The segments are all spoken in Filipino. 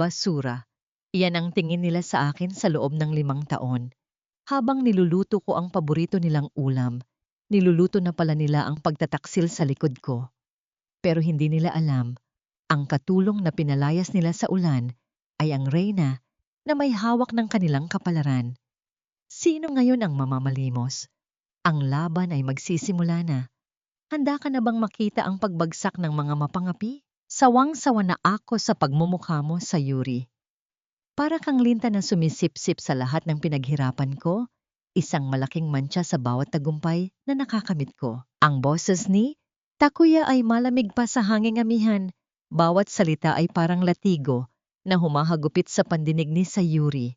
basura. Iyan ang tingin nila sa akin sa loob ng 5 taon. Habang niluluto ko ang paborito nilang ulam, niluluto na pala nila ang pagtataksil sa likod ko. Pero hindi nila alam, ang katulong na pinalayas nila sa ulan ay ang reyna na may hawak ng kanilang kapalaran. Sino ngayon ang mamamalimos? Ang laban ay magsisimula na. Handa ka na bang makita ang pagbagsak ng mga mapangapi? Sawang-sawa na ako sa pagmumukha mo, Sayuri. Para kang linta na sumisipsip sa lahat ng pinaghirapan ko, isang malaking mantsa sa bawat tagumpay na nakakamit ko. Ang boses ni Takuya ay malamig pa sa hanging amihan. Bawat salita ay parang latigo na humahagupit sa pandinig ni Sayuri.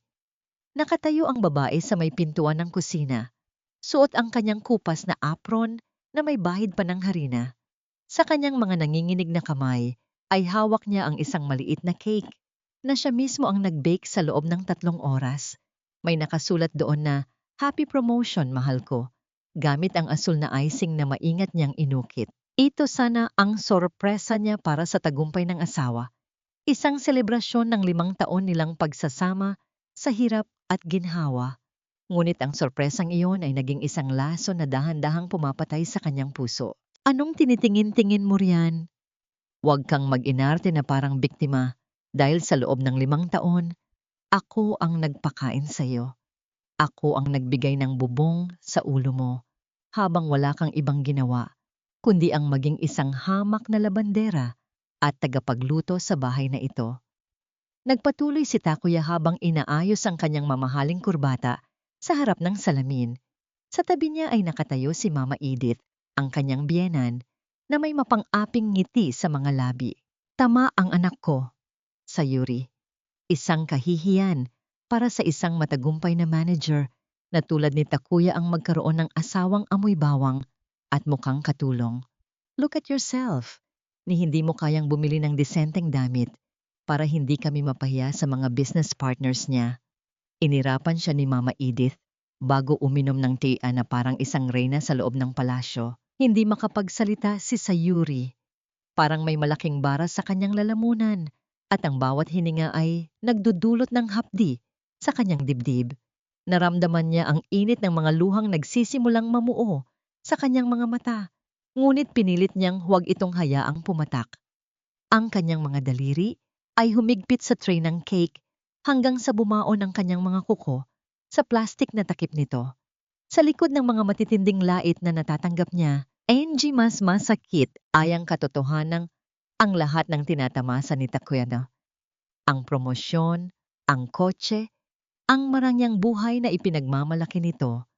Nakatayo ang babae sa may pintuan ng kusina. Suot ang kanyang kupas na apron na may bahid pa ng harina. Sa kanyang mga nanginginig na kamay ay hawak niya ang isang maliit na cake na siya mismo ang nag-bake sa loob ng 3 oras. May nakasulat doon na, "Happy promotion, mahal ko," gamit ang asul na icing na maingat niyang inukit. Ito sana ang sorpresa niya para sa tagumpay ng asawa. Isang selebrasyon ng 5 taon nilang pagsasama sa hirap at ginhawa. Ngunit ang sorpresang iyon ay naging isang laso na dahan-dahang pumapatay sa kanyang puso. Anong tinitingin-tingin mo riyan? Huwag kang mag-inarte na parang biktima dahil sa loob ng 5 taon, ako ang nagpakain sa'yo. Ako ang nagbigay ng bubong sa ulo mo habang wala kang ibang ginawa, kundi ang maging isang hamak na labandera at tagapagluto sa bahay na ito. Nagpatuloy si Takuya habang inaayos ang kanyang mamahaling kurbata sa harap ng salamin. Sa tabi niya ay nakatayo si Mama Edith, ang kanyang biyenan, na may mapang-aping ngiti sa mga labi. Tama ang anak ko, Sayuri. Isang kahihiyan para sa isang matagumpay na manager na tulad ni Takuya ang magkaroon ng asawang amoy bawang at mukhang katulong. Look at yourself, ni hindi mo kayang bumili ng disenteng damit para hindi kami mapahiya sa mga business partners niya. Inirapan siya ni Mama Edith bago uminom ng tea na parang isang reyna sa loob ng palasyo. Hindi makapagsalita si Sayuri. Parang may malaking bara sa kanyang lalamunan at ang bawat hininga ay nagdudulot ng hapdi sa kanyang dibdib. Naramdaman niya ang init ng mga luhang nagsisimulang mamuo sa kanyang mga mata, ngunit pinilit niyang huwag itong hayaang pumatak. Ang kanyang mga daliri ay humigpit sa tray ng cake hanggang sa bumao ng kanyang mga kuko sa plastik na takip nito. Sa likod ng mga matitinding lait na natatanggap niya, mas masakit ay ang katotohanang ang lahat ng tinatamasa ni Takuya na. Ang promosyon, ang kotse, ang marangyang buhay na ipinagmamalaki nito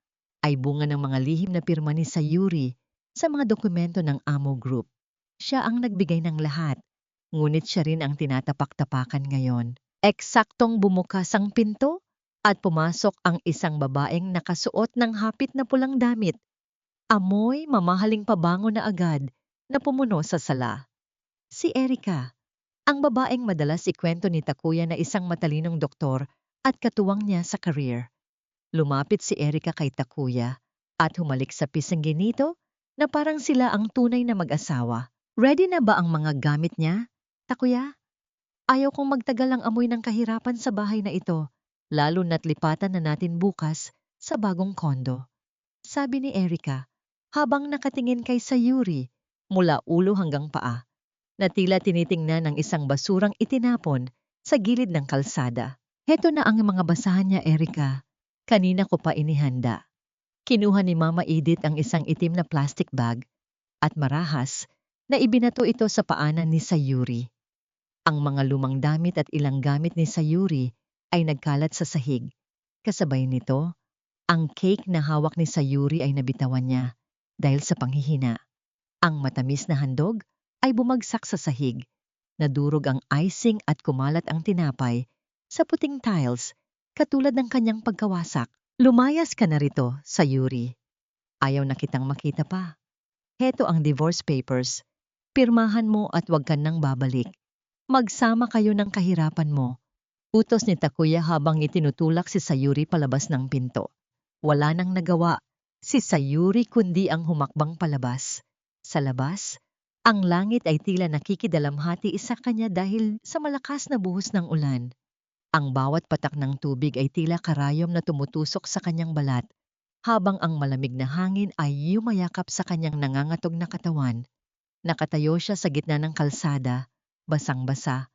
ay bunga ng mga lihim na pirma ni Sayuri sa mga dokumento ng Amo Group. Siya ang nagbigay ng lahat, ngunit siya rin ang tinatapak-tapakan ngayon. Eksaktong bumukas ang pinto at pumasok ang isang babaeng nakasuot ng hapit na pulang damit. Amoy mamahaling pabango na agad na pumuno sa sala. Si Erika, ang babaeng madalas ikwento ni Takuya na isang matalinong doktor at katuwang niya sa career. Lumapit si Erika kay Takuya at humalik sa pisngi nito na parang sila ang tunay na mag-asawa. Ready na ba ang mga gamit niya, Takuya? Ayaw kong magtagal ang amoy ng kahirapan sa bahay na ito, lalo na't lipatan na natin bukas sa bagong kondo. Sabi ni Erika, habang nakatingin kay Sayuri mula ulo hanggang paa, na tila tinitingnan ng isang basurang itinapon sa gilid ng kalsada. Heto na ang mga basahan niya, Erika. Kanina ko pa inihanda. Kinuha ni Mama Edith ang isang itim na plastic bag at marahas na ibinato ito sa paanan ni Sayuri. Ang mga lumang damit at ilang gamit ni Sayuri ay nagkalat sa sahig. Kasabay nito, ang cake na hawak ni Sayuri ay nabitawan niya dahil sa panghihina. Ang matamis na handog ay bumagsak sa sahig. Nadurog ang icing at kumalat ang tinapay sa puting tiles katulad ng kanyang pagkawasak. Lumayas ka na rito, Sayuri. Ayaw na kitang makita pa. Heto ang divorce papers. Pirmahan mo at huwag ka nang babalik. Magsama kayo ng kahirapan mo. Utos ni Takuya habang itinutulak si Sayuri palabas ng pinto. Wala nang nagawa si Sayuri kundi ang humakbang palabas. Sa labas, Ang langit ay tila nakikidalamhati sa kanya dahil sa malakas na buhos ng ulan. Ang bawat patak ng tubig ay tila karayom na tumutusok sa kanyang balat, habang ang malamig na hangin ay yumayakap sa kanyang nangangatog na katawan. Nakatayo siya sa gitna ng kalsada, basang-basa,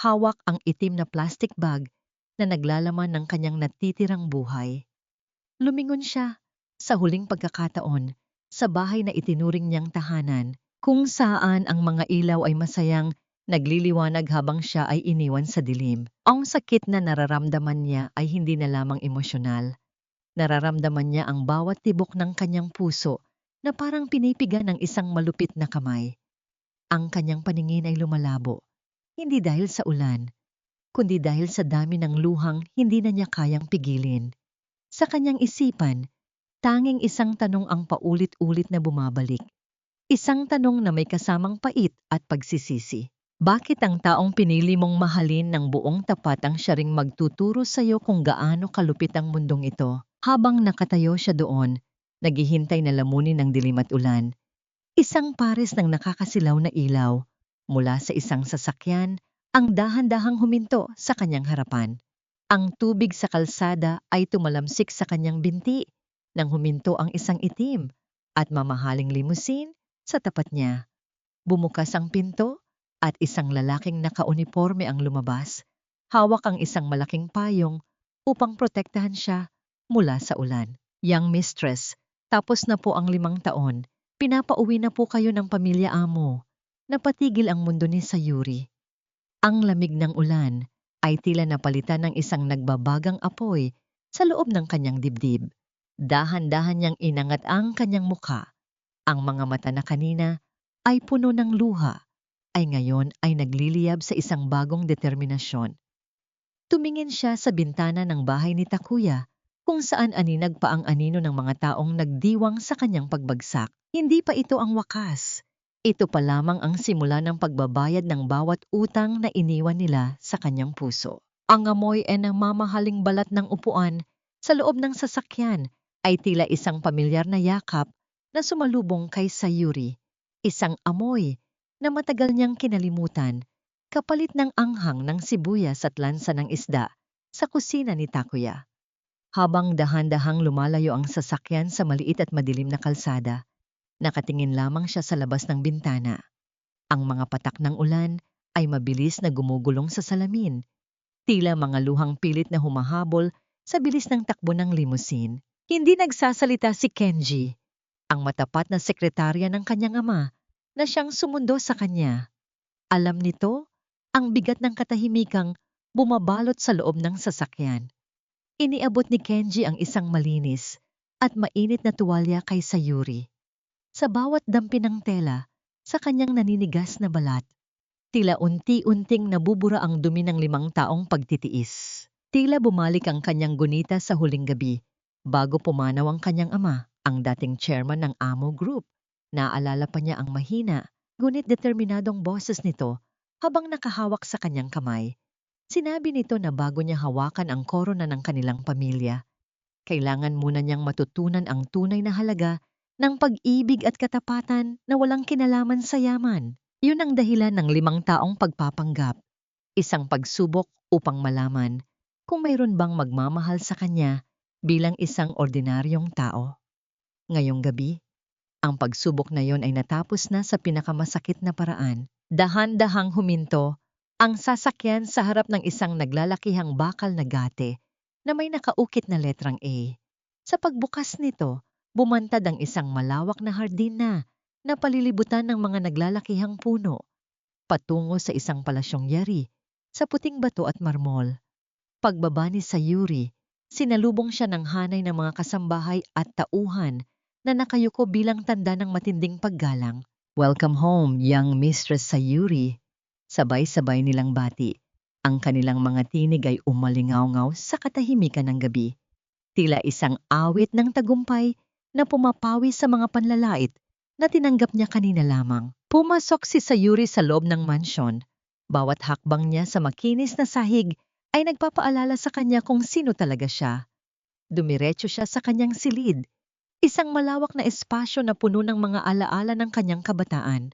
hawak ang itim na plastic bag na naglalaman ng kanyang natitirang buhay. Lumingon siya sa huling pagkakataon sa bahay na itinuring niyang tahanan, kung saan ang mga ilaw ay masayang nagliliwanag habang siya ay iniwan sa dilim. Ang sakit na nararamdaman niya ay hindi na lamang emosyonal. Nararamdaman niya ang bawat tibok ng kanyang puso na parang pinipiga ng isang malupit na kamay. Ang kanyang paningin ay lumalabo, hindi dahil sa ulan, kundi dahil sa dami ng luhang hindi na niya kayang pigilin. Sa kanyang isipan, tanging isang tanong ang paulit-ulit na bumabalik. Isang tanong na may kasamang pait at pagsisisi. Bakit ang taong pinili mong mahalin ng buong tapat ang siya ring magtuturo sa iyo kung gaano kalupit ang mundong ito? Habang nakatayo siya doon, naghihintay na lamunin ng dilim at ulan, isang pares ng nakakasilaw na ilaw mula sa isang sasakyan ang dahan-dahang huminto sa kanyang harapan. Ang tubig sa kalsada ay tumalamsik sa kanyang binti nang huminto ang isang itim at mamahaling limusin sa tapat niya. Bumukas ang pinto at isang lalaking nakauniporme ang lumabas. Hawak ang isang malaking payong upang protektahan siya mula sa ulan. Young mistress, tapos na po ang 5 taon. Pinapauwi na po kayo ng pamilya amo. Napatigil ang mundo ni Sayuri. Ang lamig ng ulan ay tila napalitan ng isang nagbabagang apoy sa loob ng kanyang dibdib. Dahan-dahan niyang inangat ang kanyang mukha. Ang mga mata na kanina ay puno ng luha, ay ngayon ay nagliliyab sa isang bagong determinasyon. Tumingin siya sa bintana ng bahay ni Takuya, kung saan aninag pa ang anino ng mga taong nagdiwang sa kanyang pagbagsak. Hindi pa ito ang wakas. Ito pa lamang ang simula ng pagbabayad ng bawat utang na iniwan nila sa kanyang puso. Ang amoy ay namamahaling balat ng upuan sa loob ng sasakyan ay tila isang pamilyar na yakap na sumalubong kay Sayuri. Isang amoy na matagal niyang kinalimutan, kapalit ng anghang ng sibuyas at lansa ng isda sa kusina ni Takuya. Habang dahan-dahang lumalayo ang sasakyan sa maliit at madilim na kalsada, nakatingin lamang siya sa labas ng bintana. Ang mga patak ng ulan ay mabilis na gumugulong sa salamin, tila mga luhang pilit na humahabol sa bilis ng takbo ng limusin. Hindi nagsasalita si Kenji, ang matapat na sekretarya ng kanyang ama, na siyang sumundo sa kanya. Alam nito ang bigat ng katahimikang bumabalot sa loob ng sasakyan. Iniabot ni Kenji ang isang malinis at mainit na tuwalya kay Sayuri. Sa bawat dampi ng tela, sa kanyang naninigas na balat, tila unti-unting nabubura ang dumi ng 5 taong pagtitiis. Tila bumalik ang kanyang gunita sa huling gabi, bago pumanaw ang kanyang ama, ang dating chairman ng Amo Group. Naalala pa niya ang mahina, ngunit determinadong boses nito habang nakahawak sa kanyang kamay. Sinabi nito na bago niya hawakan ang korona ng kanilang pamilya, kailangan muna niyang matutunan ang tunay na halaga ng pag-ibig at katapatan na walang kinalaman sa yaman. Yun ang dahilan ng 5 taong pagpapanggap, isang pagsubok upang malaman kung mayroon bang magmamahal sa kanya bilang isang ordinaryong tao. Ngayong gabi, ang pagsubok na yon ay natapos na sa pinakamasakit na paraan. Dahan-dahang huminto ang sasakyan sa harap ng isang naglalakihang bakal na gate na may nakaukit na letrang A. Sa pagbukas nito, bumantad ang isang malawak na hardin na palilibutan ng mga naglalakihang puno, patungo sa isang palasyong yari sa puting bato at marmol. Pagbaba ni Sayuri, sinalubong siya ng hanay ng mga kasambahay at tauhan na nakayuko bilang tanda ng matinding paggalang. Welcome home, young Mistress Sayuri. Sabay-sabay nilang bati. Ang kanilang mga tinig ay umalingaw-ngaw sa katahimikan ng gabi. Tila isang awit ng tagumpay na pumapawi sa mga panlalait na tinanggap niya kanina lamang. Pumasok si Sayuri sa loob ng mansyon. Bawat hakbang niya sa makinis na sahig ay nagpapaalala sa kanya kung sino talaga siya. Dumiretso siya sa kanyang silid, isang malawak na espasyo na puno ng mga alaala ng kanyang kabataan.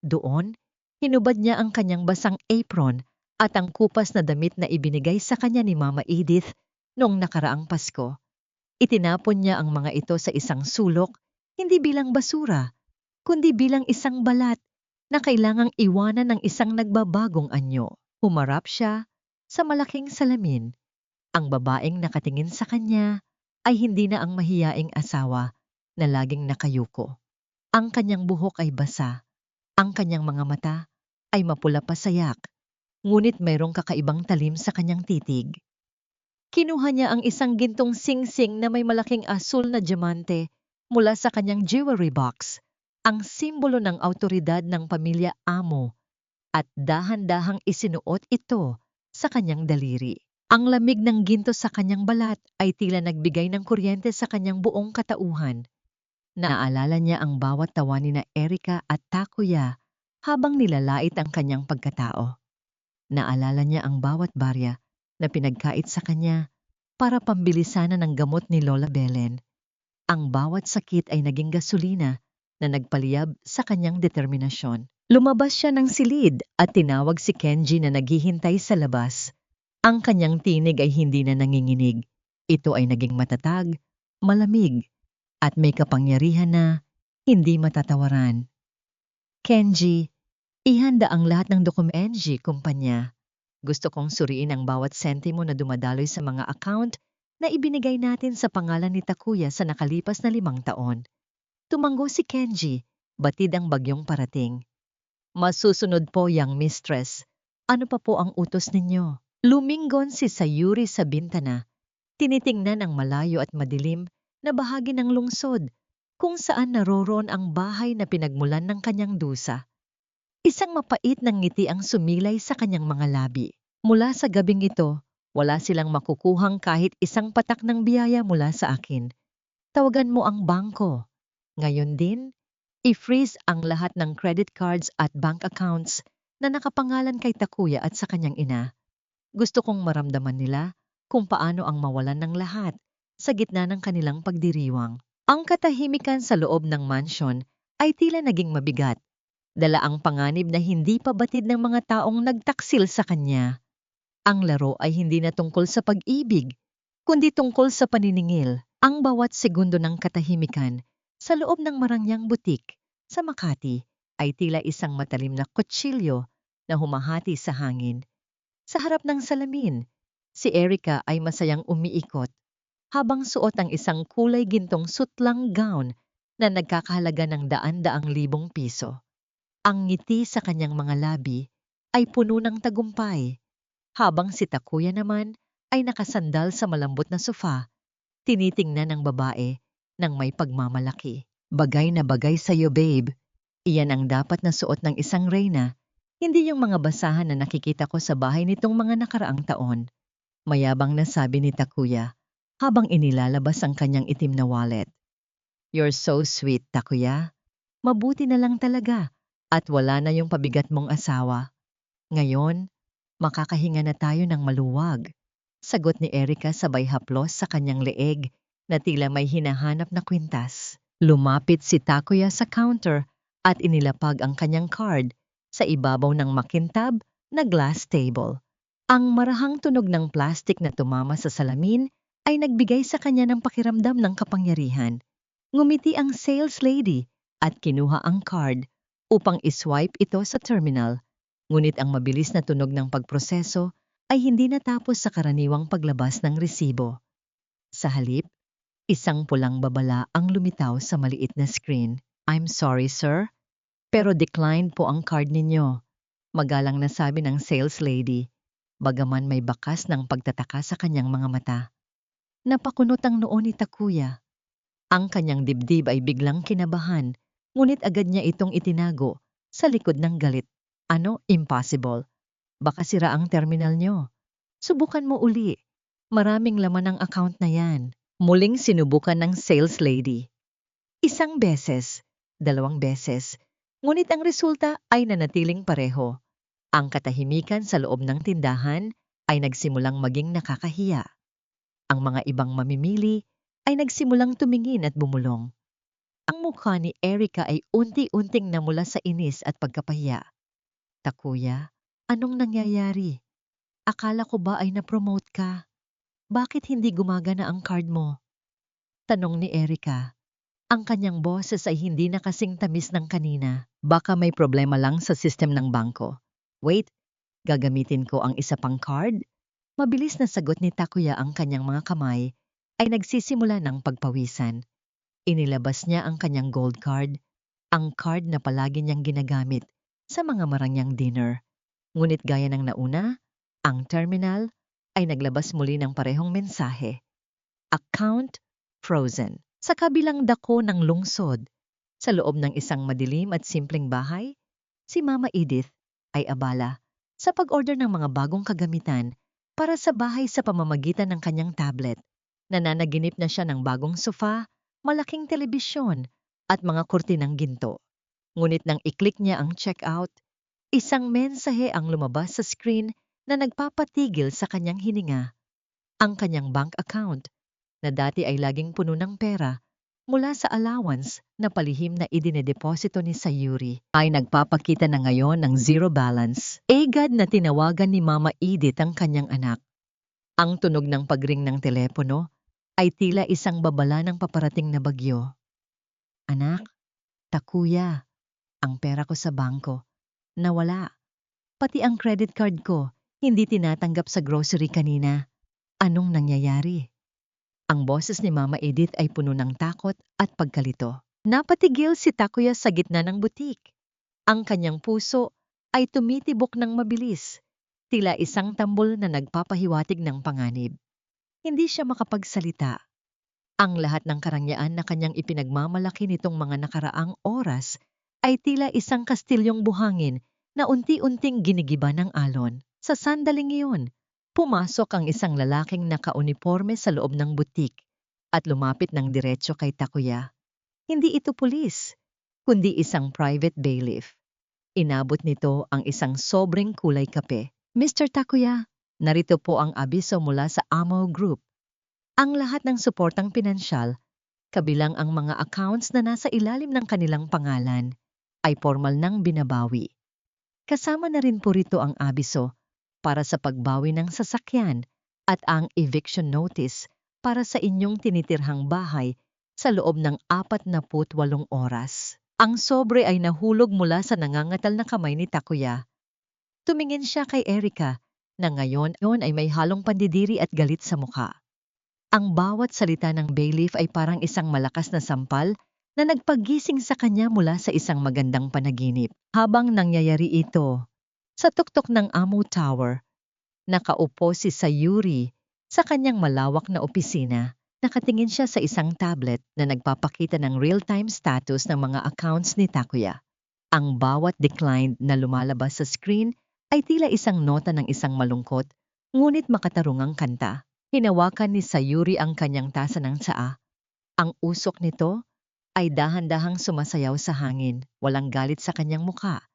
Doon, hinubad niya ang kanyang basang apron at ang kupas na damit na ibinigay sa kanya ni Mama Edith noong nakaraang Pasko. Itinapon niya ang mga ito sa isang sulok, hindi bilang basura, kundi bilang isang balat na kailangang iwanan ng isang nagbabagong anyo. Humarap siya sa malaking salamin. Ang babaeng nakatingin sa kanya ay hindi na ang mahiyaing asawa na laging nakayuko. Ang kanyang buhok ay basa, ang kanyang mga mata ay mapula pa sayak, ngunit mayroong kakaibang talim sa kanyang titig. Kinuha niya ang isang gintong singsing na may malaking asul na diamante mula sa kanyang jewelry box, ang simbolo ng autoridad ng pamilya Amo, at dahan-dahang isinuot ito sa kanyang daliri. Ang lamig ng ginto sa kanyang balat ay tila nagbigay ng kuryente sa kanyang buong katauhan. Naalala niya ang bawat tawa ni na Erika at Takuya habang nilalait ang kanyang pagkatao. Naalala niya ang bawat barya na pinagkait sa kanya para pambilisanan ng gamot ni Lola Belen. Ang bawat sakit ay naging gasolina na nagpaliyab sa kanyang determinasyon. Lumabas siya ng silid at tinawag si Kenji na naghihintay sa labas. Ang kanyang tinig ay hindi na nanginginig. Ito ay naging matatag, malamig, at may kapangyarihan na hindi matatawaran. Kenji, ihanda ang lahat ng dokumento, kumpanya. Gusto kong suriin ang bawat sentimo na dumadaloy sa mga account na ibinigay natin sa pangalan ni Takuya sa nakalipas na 5 taon. Tumango si Kenji, batid ang bagyong parating. Masusunod po, young mistress. Ano pa po ang utos ninyo? Lumingon si Sayuri sa bintana. Tinitingnan ang malayo at madilim na bahagi ng lungsod kung saan naroroon ang bahay na pinagmulan ng kanyang dusa. Isang mapait ng ngiti ang sumilay sa kanyang mga labi. Mula sa gabing ito, wala silang makukuhang kahit isang patak ng biyaya mula sa akin. Tawagan mo ang bangko. Ngayon din, i-freeze ang lahat ng credit cards at bank accounts na nakapangalan kay Takuya at sa kanyang ina. Gusto kong maramdaman nila kung paano ang mawalan ng lahat sa gitna ng kanilang pagdiriwang. Ang katahimikan sa loob ng mansyon ay tila naging mabigat. Dala ang panganib na hindi pa batid ng mga taong nagtaksil sa kanya. Ang laro ay hindi na tungkol sa pag-ibig, kundi tungkol sa paniningil. Ang bawat segundo ng katahimikan sa loob ng marangyang butik sa Makati ay tila isang matalim na kutsilyo na humahati sa hangin. Sa harap ng salamin, si Erika ay masayang umiikot habang suot ang isang kulay gintong sutlang gown na nagkakahalaga ng daan-daang libong piso. Ang ngiti sa kanyang mga labi ay puno ng tagumpay, habang si Takuya naman ay nakasandal sa malambot na sofa, tinitingnan ng babae ng may pagmamalaki. Bagay na bagay sa'yo, babe. Iyan ang dapat na suot ng isang reyna, hindi yung mga basahan na nakikita ko sa bahay nitong mga nakaraang taon. Mayabang na sabi ni Takuya habang inilalabas ang kanyang itim na wallet. You're so sweet, Takuya. Mabuti na lang talaga. At wala na yung pabigat mong asawa. Ngayon, makakahinga na tayo ng maluwag. Sagot ni Erika sabay haplos sa kanyang leeg na tila may hinahanap na kwintas. Lumapit si Takuya sa counter at inilapag ang kanyang card sa ibabaw ng makintab na glass table. Ang marahang tunog ng plastik na tumama sa salamin ay nagbigay sa kanya ng pakiramdam ng kapangyarihan. Ngumiti ang sales lady at kinuha ang card upang iswipe ito sa terminal, ngunit ang mabilis na tunog ng pagproseso ay hindi natapos sa karaniwang paglabas ng resibo. Sa halip, isang pulang babala ang lumitaw sa maliit na screen. I'm sorry, sir, pero declined po ang card ninyo, magalang na sabi ng sales lady, bagaman may bakas ng pagtataka sa kanyang mga mata. Napakunot ang noo ni Takuya. Ang kanyang dibdib ay biglang kinabahan, ngunit agad niya itong itinago sa likod ng galit. Ano? Impossible. Baka sira ang terminal nyo. Subukan mo uli. Maraming laman ang account na yan. Muling sinubukan ng sales lady. Isang beses, 2 beses, ngunit ang resulta ay nanatiling pareho. Ang katahimikan sa loob ng tindahan ay nagsimulang maging nakakahiya. Ang mga ibang mamimili ay nagsimulang tumingin at bumulong. Ang mukha ni Erica ay unti-unting namula sa inis at pagkapahiya. Takuya, anong nangyayari? Akala ko ba ay na-promote ka? Bakit hindi gumagana ang card mo? Tanong ni Erica. Ang kanyang boses ay hindi na kasing tamis ng kanina. Baka may problema lang sa system ng bangko. Wait, gagamitin ko ang isa pang card? Mabilis na sagot ni Takuya, ang kanyang mga kamay ay nagsisimula ng pagpawisan. Inilabas niya ang kanyang gold card, ang card na palagi niyang ginagamit sa mga marangyang dinner. Ngunit gaya ng nauna, ang terminal ay naglabas muli ng parehong mensahe. Account frozen. Sa kabilang dako ng lungsod, sa loob ng isang madilim at simpleng bahay, si Mama Edith ay abala sa pag-order ng mga bagong kagamitan para sa bahay sa pamamagitan ng kanyang tablet. Nananaginip na siya ng bagong sofa, malaking telebisyon at mga kurtinang ginto. Ngunit nang i-click niya ang checkout, isang mensahe ang lumabas sa screen na nagpapatigil sa kanyang hininga. Ang kanyang bank account, na dati ay laging puno ng pera mula sa allowance na palihim na idinideposito ni Sayuri, ay nagpapakita na ngayon ng zero balance. Agad na tinawagan ni Mama Edith ang kanyang anak. Ang tunog ng pagring ng telepono ay tila isang babala ng paparating na bagyo. Anak, Takuya, ang pera ko sa bangko, nawala. Pati ang credit card ko, hindi tinatanggap sa grocery kanina. Anong nangyayari? Ang boses ni Mama Edith ay puno ng takot at pagkalito. Napatigil si Takuya sa gitna ng butik. Ang kanyang puso ay tumitibok ng mabilis, tila isang tambol na nagpapahiwatig ng panganib. Hindi siya makapagsalita. Ang lahat ng karangyaan na kanyang ipinagmamalaki nitong mga nakaraang oras ay tila isang kastilyong buhangin na unti-unting ginigiba ng alon. Sa sandaling iyon, pumasok ang isang lalaking nakauniforme sa loob ng butik at lumapit ng diretso kay Takuya. Hindi ito pulis, kundi isang private bailiff. Inabot nito ang isang sobreng kulay kape. Mr. Takuya, narito po ang abiso mula sa Amo Group. Ang lahat ng suportang pinansyal, kabilang ang mga accounts na nasa ilalim ng kanilang pangalan, ay formal nang binabawi. Kasama na rin po rito ang abiso para sa pagbawi ng sasakyan at ang eviction notice para sa inyong tinitirhang bahay sa loob ng 48 oras. Ang sobre ay nahulog mula sa nangangatal na kamay ni Takuya. Tumingin siya kay Erica na ngayon ay may halong pandidiri at galit sa mukha. Ang bawat salita ng bailiff ay parang isang malakas na sampal na nagpagising sa kanya mula sa isang magandang panaginip. Habang nangyayari ito, sa tuktok ng Amo Tower, nakaupo si Sayuri sa kanyang malawak na opisina. Nakatingin siya sa isang tablet na nagpapakita ng real-time status ng mga accounts ni Takuya. Ang bawat declined na lumalabas sa screen ay tila isang nota ng isang malungkot, ngunit makatarungang kanta. Hinawakan ni Sayuri ang kanyang tasa ng tsaa. Ang usok nito ay dahan-dahang sumasayaw sa hangin, walang galit sa kanyang mukha.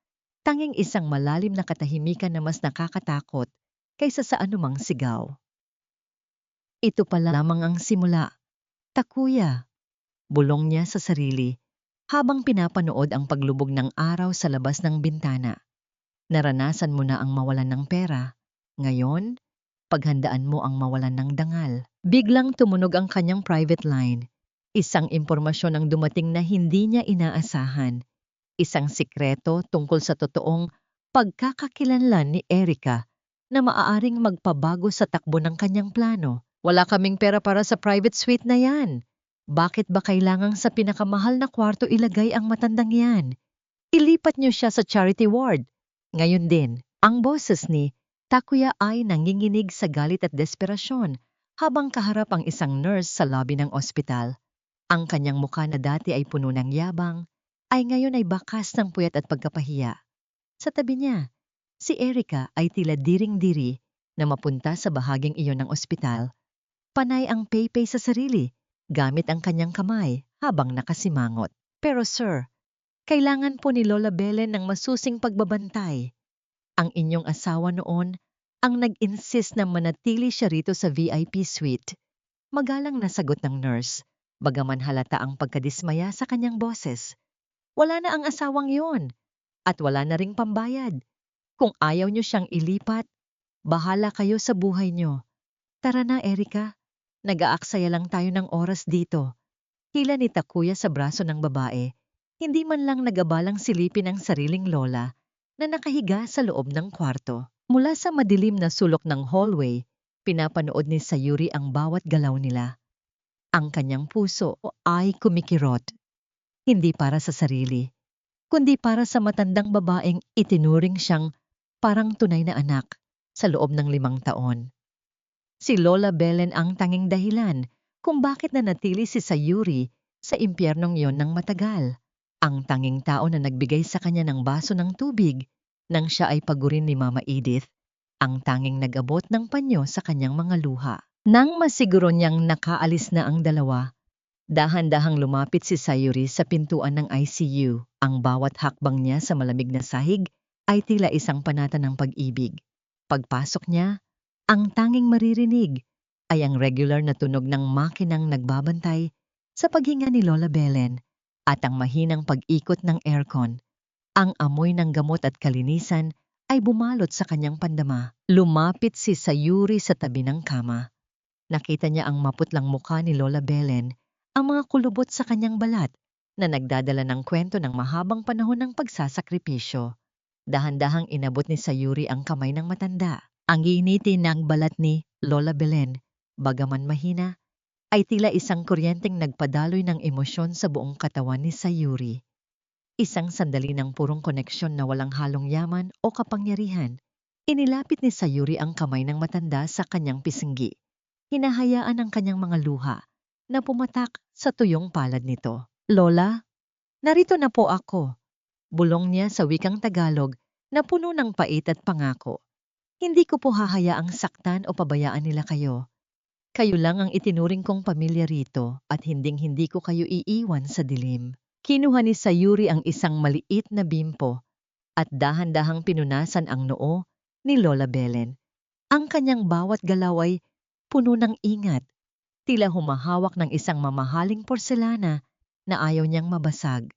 Tanging isang malalim na katahimikan na mas nakakatakot kaysa sa anumang sigaw. Ito pala lamang ang simula. Takuya, bulong niya sa sarili habang pinapanood ang paglubog ng araw sa labas ng bintana. Naranasan mo na ang mawalan ng pera. Ngayon, paghandaan mo ang mawalan ng dangal. Biglang tumunog ang kanyang private line. Isang impormasyon ang dumating na hindi niya inaasahan. Isang sikreto tungkol sa totoong pagkakakilanlan ni Erica na maaaring magpabago sa takbo ng kanyang plano. Wala kaming pera para sa private suite na yan. Bakit ba kailangang sa pinakamahal na kwarto ilagay ang matandang yan? Ilipat niyo siya sa charity ward. Ngayon din, ang boses ni Takuya ay nanginginig sa galit at desperasyon habang kaharap ang isang nurse sa lobby ng ospital. Ang kanyang mukha na dati ay puno ng yabang, ay ngayon ay bakas ng puyat at pagkapahiya. Sa tabi niya, si Erica ay tila diring-diri na mapunta sa bahaging iyon ng ospital. Panay ang paypay sa sarili, gamit ang kanyang kamay habang nakasimangot. Pero sir, kailangan po ni Lola Belen ng masusing pagbabantay. Ang inyong asawa noon ang nag-insist na manatili siya rito sa VIP suite. Magalang na sagot ng nurse. Bagaman halata ang pagkadismaya sa kanyang boses. Wala na ang asawang yon at wala na ring pambayad. Kung ayaw niyo siyang ilipat, bahala kayo sa buhay niyo. Tara na, Erika. Nag-aaksaya lang tayo ng oras dito. Hila ni Takuya sa braso ng babae. Hindi man lang nagabalang silipin ang sariling lola na nakahiga sa loob ng kwarto. Mula sa madilim na sulok ng hallway, pinapanood ni Sayuri ang bawat galaw nila. Ang kanyang puso ay kumikirot. Hindi para sa sarili, kundi para sa matandang babaeng itinuring siyang parang tunay na anak sa loob ng 5 taon. Si Lola Belen ang tanging dahilan kung bakit nanatili si Sayuri sa impyernong yon ng matagal. Ang tanging tao na nagbigay sa kanya ng baso ng tubig nang siya ay pagurin ni Mama Edith, ang tanging nag-abot ng panyo sa kanyang mga luha. Nang masiguro niyang nakaalis na ang dalawa, dahan-dahang lumapit si Sayuri sa pintuan ng ICU. Ang bawat hakbang niya sa malamig na sahig ay tila isang panata ng pag-ibig. Pagpasok niya, ang tanging maririnig ay ang regular na tunog ng makinang nagbabantay sa paghinga ni Lola Belen at ang mahinang pag-ikot ng aircon. Ang amoy ng gamot at kalinisan ay bumalot sa kanyang pandama. Lumapit si Sayuri sa tabi ng kama. Nakita niya ang maputlang mukha ni Lola Belen, ang mga kulubot sa kanyang balat na nagdadala ng kwento ng mahabang panahon ng pagsasakripisyo. Dahan-dahang inabot ni Sayuri ang kamay ng matanda. Ang initin ng balat ni Lola Belen, bagaman mahina, ay tila isang kuryenteng nagpadaloy ng emosyon sa buong katawan ni Sayuri. Isang sandali ng purong koneksyon na walang halong yaman o kapangyarihan. Inilapit ni Sayuri ang kamay ng matanda sa kanyang pisinggi. Hinahayaan ang kanyang mga luha na pumatak sa tuyong palad nito. Lola, narito na po ako. Bulong niya sa wikang Tagalog na puno ng pait at pangako. Hindi ko po hahayaang saktan o pabayaan nila kayo. Kayo lang ang itinuring kong pamilya rito at hinding-hindi ko kayo iiwan sa dilim. Kinuha ni Sayuri ang isang maliit na bimpo at dahan-dahang pinunasan ang noo ni Lola Belen. Ang kanyang bawat galaw ay puno ng ingat, tila humahawak ng isang mamahaling porselana na ayaw niyang mabasag.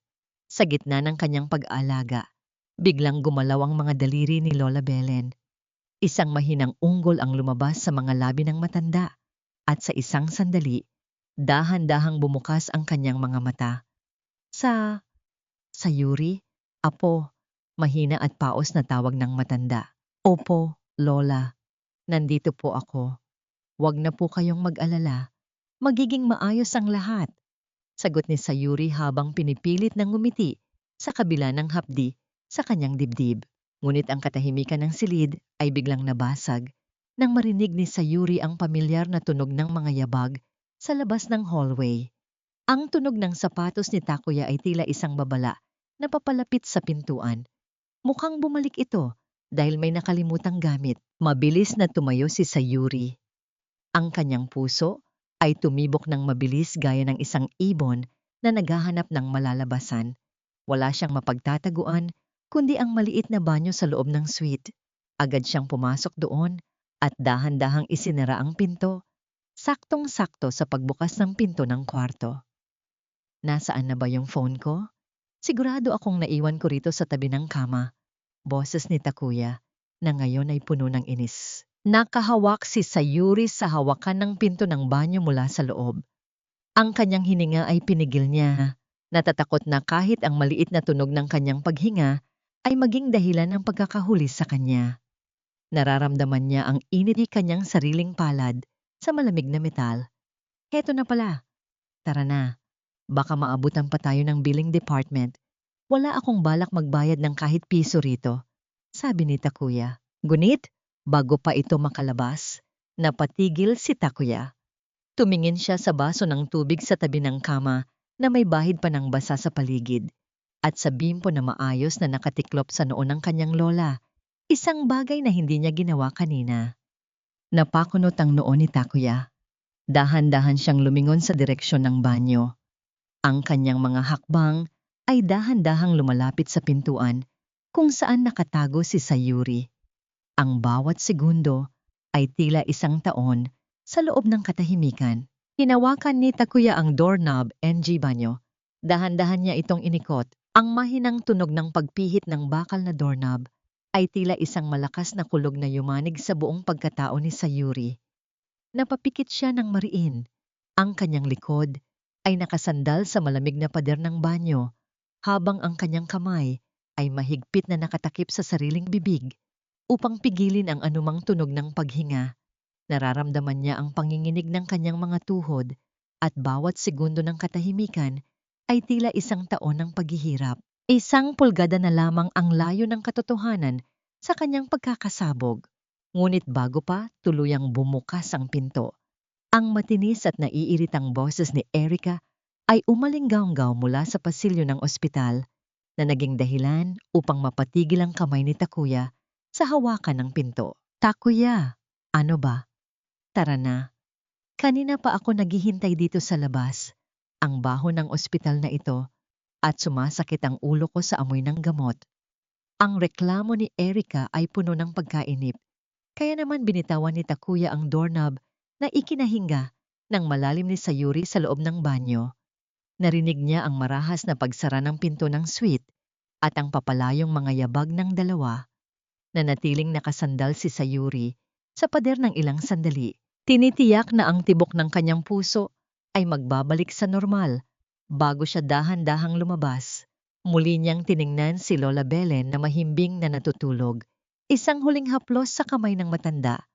Sa gitna ng kanyang pag-aalaga, biglang gumalaw ang mga daliri ni Lola Belen. Isang mahinang unggol ang lumabas sa mga labi ng matanda at sa isang sandali, dahan-dahang bumukas ang kanyang mga mata. Sayuri, apo, mahina at paos na tawag ng matanda. Opo, Lola, nandito po ako. Huwag na po kayong mag-alala. Magiging maayos ang lahat. Sagot ni Sayuri habang pinipilit ng ngumiti sa kabila ng hapdi sa kanyang dibdib. Ngunit ang katahimikan ng silid ay biglang nabasag nang marinig ni Sayuri ang pamilyar na tunog ng mga yabag sa labas ng hallway. Ang tunog ng sapatos ni Takuya ay tila isang babala na papalapit sa pintuan. Mukhang bumalik ito dahil may nakalimutang gamit. Mabilis na tumayo si Sayuri. Ang kanyang puso ay tumibok ng mabilis gaya ng isang ibon na naghahanap ng malalabasan. Wala siyang mapagtataguan kundi ang maliit na banyo sa loob ng suite. Agad siyang pumasok doon at dahan-dahang isinara ang pinto, saktong-sakto sa pagbukas ng pinto ng kwarto. Nasaan na ba yung phone ko? Sigurado akong naiwan ko rito sa tabi ng kama. Boses ni Takuya na ngayon ay puno ng inis. Nakahawak si Sayuri sa hawakan ng pinto ng banyo mula sa loob. Ang kanyang hininga ay pinigil niya. Natatakot na kahit ang maliit na tunog ng kanyang paghinga ay maging dahilan ng pagkakahuli sa kanya. Nararamdaman niya ang init ni kanyang sariling palad sa malamig na metal. Heto na pala. Tara na. Baka maabutan pa tayo ng billing department. Wala akong balak magbayad ng kahit piso rito, sabi ni Takuya. Ngunit, bago pa ito makalabas, napatigil si Takuya. Tumingin siya sa baso ng tubig sa tabi ng kama na may bahid pa ng basa sa paligid at sa bimpo na maayos na nakatiklop sa noo ng kanyang lola, isang bagay na hindi niya ginawa kanina. Napakunot ang noo ni Takuya. Dahan-dahan siyang lumingon sa direksyon ng banyo. Ang kanyang mga hakbang ay dahan-dahang lumalapit sa pintuan kung saan nakatago si Sayuri. Ang bawat segundo ay tila isang taon sa loob ng katahimikan. Hinawakan ni Takuya ang doorknob, NG banyo. Dahan-dahan niya itong inikot. Ang mahinang tunog ng pagpihit ng bakal na doorknob ay tila isang malakas na kulog na yumanig sa buong pagkatao ni Sayuri. Napapikit siya ng mariin. Ang kanyang likod ay nakasandal sa malamig na pader ng banyo, habang ang kanyang kamay ay mahigpit na nakatakip sa sariling bibig upang pigilin ang anumang tunog ng paghinga. Nararamdaman niya ang panginginig ng kanyang mga tuhod at bawat segundo ng katahimikan ay tila isang taon ng paghihirap. Isang pulgada na lamang ang layo ng katotohanan sa kanyang pagkakasabog. Ngunit bago pa tuluyang bumukas ang pinto, ang matinis at naiiritang boses ni Erica ay umalinggaw-nggaw mula sa pasilyo ng ospital na naging dahilan upang mapatigil ang kamay ni Takuya sa hawakan ng pinto. Takuya, ano ba? Tara na. Kanina pa ako naghihintay dito sa labas. Ang baho ng ospital na ito at sumasakit ang ulo ko sa amoy ng gamot. Ang reklamo ni Erica ay puno ng pagkainip. Kaya naman binitawan ni Takuya ang doorknob na ikinahinga ng malalim ni Sayuri sa loob ng banyo. Narinig niya ang marahas na pagsara ng pinto ng suite at ang papalayong mga yabag ng dalawa. Nanatiling nakasandal si Sayuri sa pader ng ilang sandali. Tinitiyak na ang tibok ng kanyang puso ay magbabalik sa normal bago siya dahan-dahang lumabas. Muli niyang tiningnan si Lola Belen na mahimbing na natutulog. Isang huling haplos sa kamay ng matanda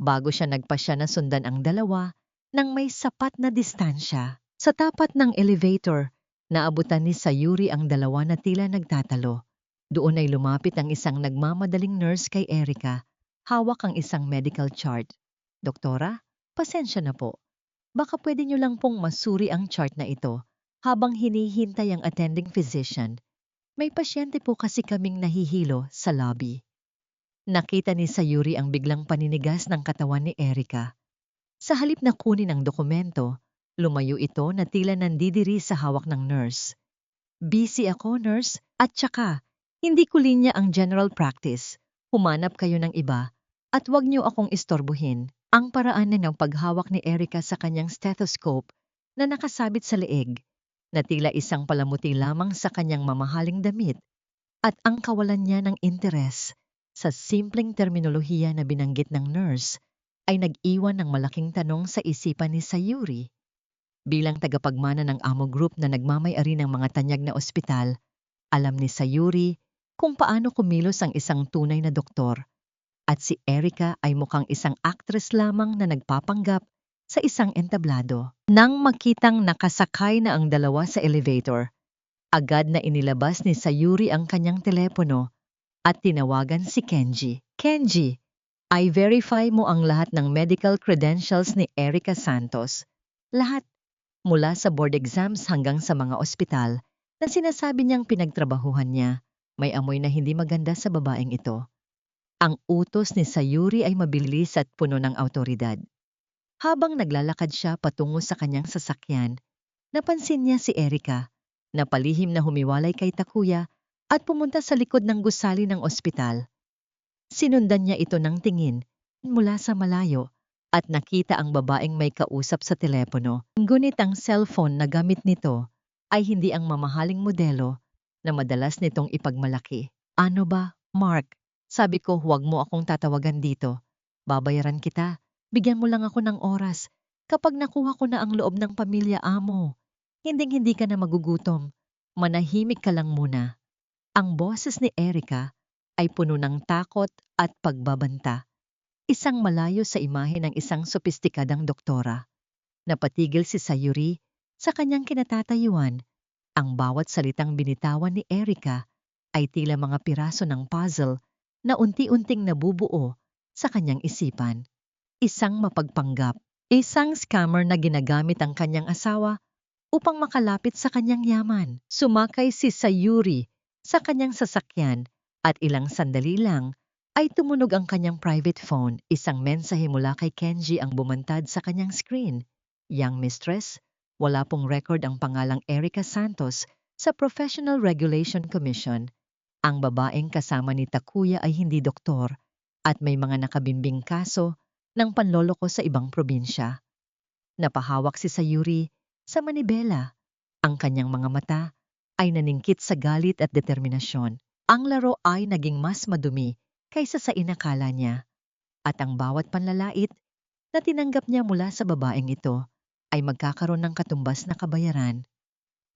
bago siya nagpasya na sundan ang dalawa nang may sapat na distansya. Sa tapat ng elevator, naabutan ni Sayuri ang dalawa na tila nagtatalo. Doon ay lumapit ang isang nagmamadaling nurse kay Erica. Hawak ang isang medical chart. Doktora, pasensya na po. Baka pwede niyo lang pong masuri ang chart na ito habang hinihintay ang attending physician. May pasyente po kasi kaming nahihilo sa lobby. Nakita ni Sayuri ang biglang paninigas ng katawan ni Erica. Sa halip na kunin ang dokumento, lumayo ito na tila nandidiri sa hawak ng nurse. Busy ako, nurse, at saka, hindi ko linya ang general practice. Humanap kayo ng iba at wag niyo akong istorbohin. Ang paraan ng paghawak ni Erica sa kanyang stethoscope na nakasabit sa leeg, na tila isang palamuti lamang sa kanyang mamahaling damit, at ang kawalan niya ng interes sa simpleng terminolohiya na binanggit ng nurse ay nag-iwan ng malaking tanong sa isipan ni Sayuri. Bilang tagapagmana ng Amo Group na nagmamay-ari ng mga tanyag na ospital, alam ni Sayuri kung paano kumilos ang isang tunay na doktor. At si Erica ay mukhang isang actress lamang na nagpapanggap sa isang entablado. Nang makitang nakasakay na ang dalawa sa elevator, agad na inilabas ni Sayuri ang kanyang telepono at tinawagan si Kenji. Kenji, i-verify mo ang lahat ng medical credentials ni Erica Santos. Lahat, mula sa board exams hanggang sa mga ospital na sinasabi niyang pinagtrabahuhan niya. May amoy na hindi maganda sa babaeng ito. Ang utos ni Sayuri ay mabilis at puno ng awtoridad. Habang naglalakad siya patungo sa kanyang sasakyan, napansin niya si Erica na palihim na humiwalay kay Takuya at pumunta sa likod ng gusali ng ospital. Sinundan niya ito ng tingin mula sa malayo at nakita ang babaeng may kausap sa telepono. Ngunit ang cellphone na gamit nito ay hindi ang mamahaling modelo na madalas nitong ipagmalaki. Ano ba, Mark? Sabi ko, huwag mo akong tatawagan dito. Babayaran kita. Bigyan mo lang ako ng oras. Kapag nakuha ko na ang loob ng pamilya amo, hinding-hindi ka na magugutom. Manahimik ka lang muna. Ang boses ni Erica ay puno ng takot at pagbabanta. Isang malayo sa imahe ng isang sopistikadang doktora. Napatigil si Sayuri sa kanyang kinatatayuan. Ang bawat salitang binitawan ni Erica ay tila mga piraso ng puzzle na unti-unting nabubuo sa kanyang isipan. Isang mapagpanggap, isang scammer na ginagamit ang kanyang asawa upang makalapit sa kanyang yaman. Sumakay si Sayuri sa kanyang sasakyan at ilang sandali lang ay tumunog ang kanyang private phone. Isang mensahe mula kay Kenji ang bumantad sa kanyang screen. Young mistress, wala pong record ang pangalang Erica Santos sa Professional Regulation Commission. Ang babaeng kasama ni Takuya ay hindi doktor at may mga nakabimbing kaso ng panloloko sa ibang probinsya. Napahawak si Sayuri sa manibela. Ang kanyang mga mata ay naningkit sa galit at determinasyon. Ang laro ay naging mas madumi kaysa sa inakala niya. At ang bawat panlalait na tinanggap niya mula sa babaeng ito ay magkakaroon ng katumbas na kabayaran.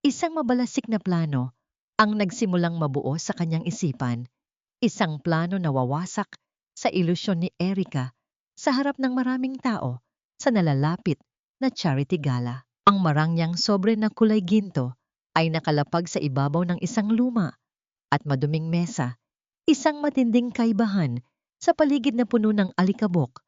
Isang mabalasik na plano ang nagsimulang mabuo sa kanyang isipan. Isang plano na wawasak sa ilusyon ni Erica sa harap ng maraming tao sa nalalapit na charity gala. Ang marangyang sobre na kulay ginto ay nakalapag sa ibabaw ng isang luma at maduming mesa, isang matinding kaibahan sa paligid na puno ng alikabok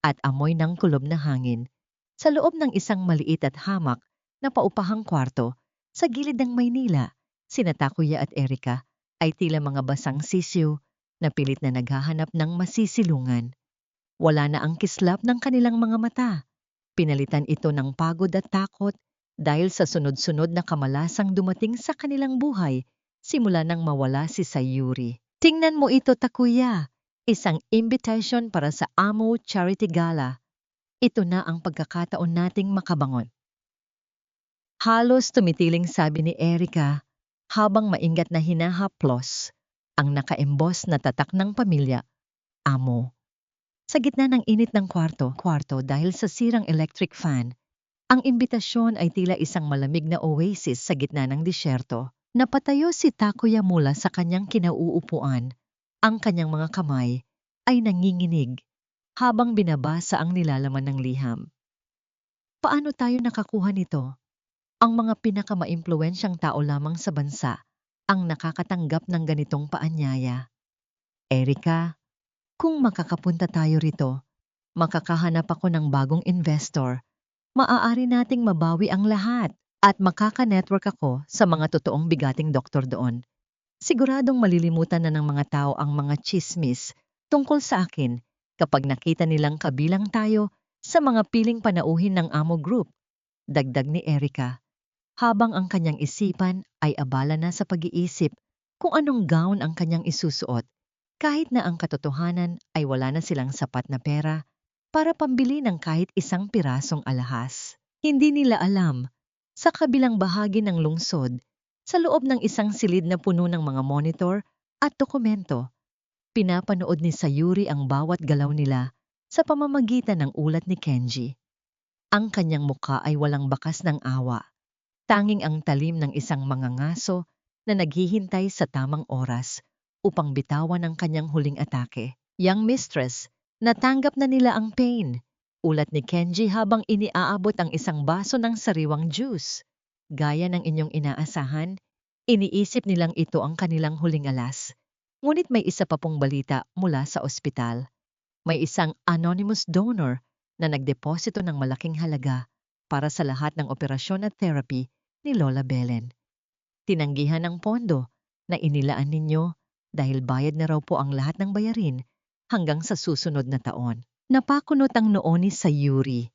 at amoy ng kulob na hangin. Sa loob ng isang maliit at hamak na paupahang kwarto sa gilid ng Maynila, sina Takuya at Erica ay tila mga basang sisiw na pilit na naghahanap ng masisilungan. Wala na ang kislap ng kanilang mga mata. Pinalitan ito ng pagod at takot dahil sa sunod-sunod na kamalasang dumating sa kanilang buhay simula nang mawala si Sayuri. Tingnan mo ito, Takuya. Isang invitation para sa Amo Charity Gala. Ito na ang pagkakataon nating makabangon. Halos tumitiling sabi ni Erica habang maingat na hinahaplos ang nakaembos na tatak ng pamilya, Amo. Sa gitna ng init ng kwarto dahil sa sirang electric fan, ang imbitasyon ay tila isang malamig na oasis sa gitna ng disyerto. Napatayo si Takuya mula sa kanyang kinauupuan. Ang kanyang mga kamay ay nanginginig habang binabasa ang nilalaman ng liham. Paano tayo nakakuha nito? Ang mga pinakamaimpluwensyang tao lamang sa bansa ang nakakatanggap ng ganitong paanyaya. Erica, kung makakapunta tayo rito, makakahanap ako ng bagong investor. Maaari nating mabawi ang lahat at makaka-network ako sa mga totoong bigating doktor doon. Siguradong malilimutan na ng mga tao ang mga chismis tungkol sa akin kapag nakita nilang kabilang tayo sa mga piling panauhin ng Amo Group, dagdag ni Erica. Habang ang kanyang isipan ay abala na sa pag-iisip kung anong gown ang kanyang isusuot, kahit na ang katotohanan ay wala na silang sapat na pera para pambili ng kahit isang pirasong alahas. Hindi nila alam, sa kabilang bahagi ng lungsod, sa loob ng isang silid na puno ng mga monitor at dokumento, pinapanood ni Sayuri ang bawat galaw nila sa pamamagitan ng ulat ni Kenji. Ang kanyang mukha ay walang bakas ng awa. Tanging ang talim ng isang mangangaso na naghihintay sa tamang oras upang bitawan ang kanyang huling atake. Young mistress, natanggap na nila ang pain. Ulat ni Kenji habang iniaabot ang isang baso ng sariwang juice. Gaya ng inyong inaasahan, iniisip nilang ito ang kanilang huling alas. Ngunit may isa pa pong balita mula sa ospital. May isang anonymous donor na nagdeposito ng malaking halaga para sa lahat ng operasyon at therapy ni Lola Belen. Tinanggihan ng pondo na inilaan ninyo dahil bayad na raw po ang lahat ng bayarin hanggang sa susunod na taon. Napakunot ang noo ni Sayuri.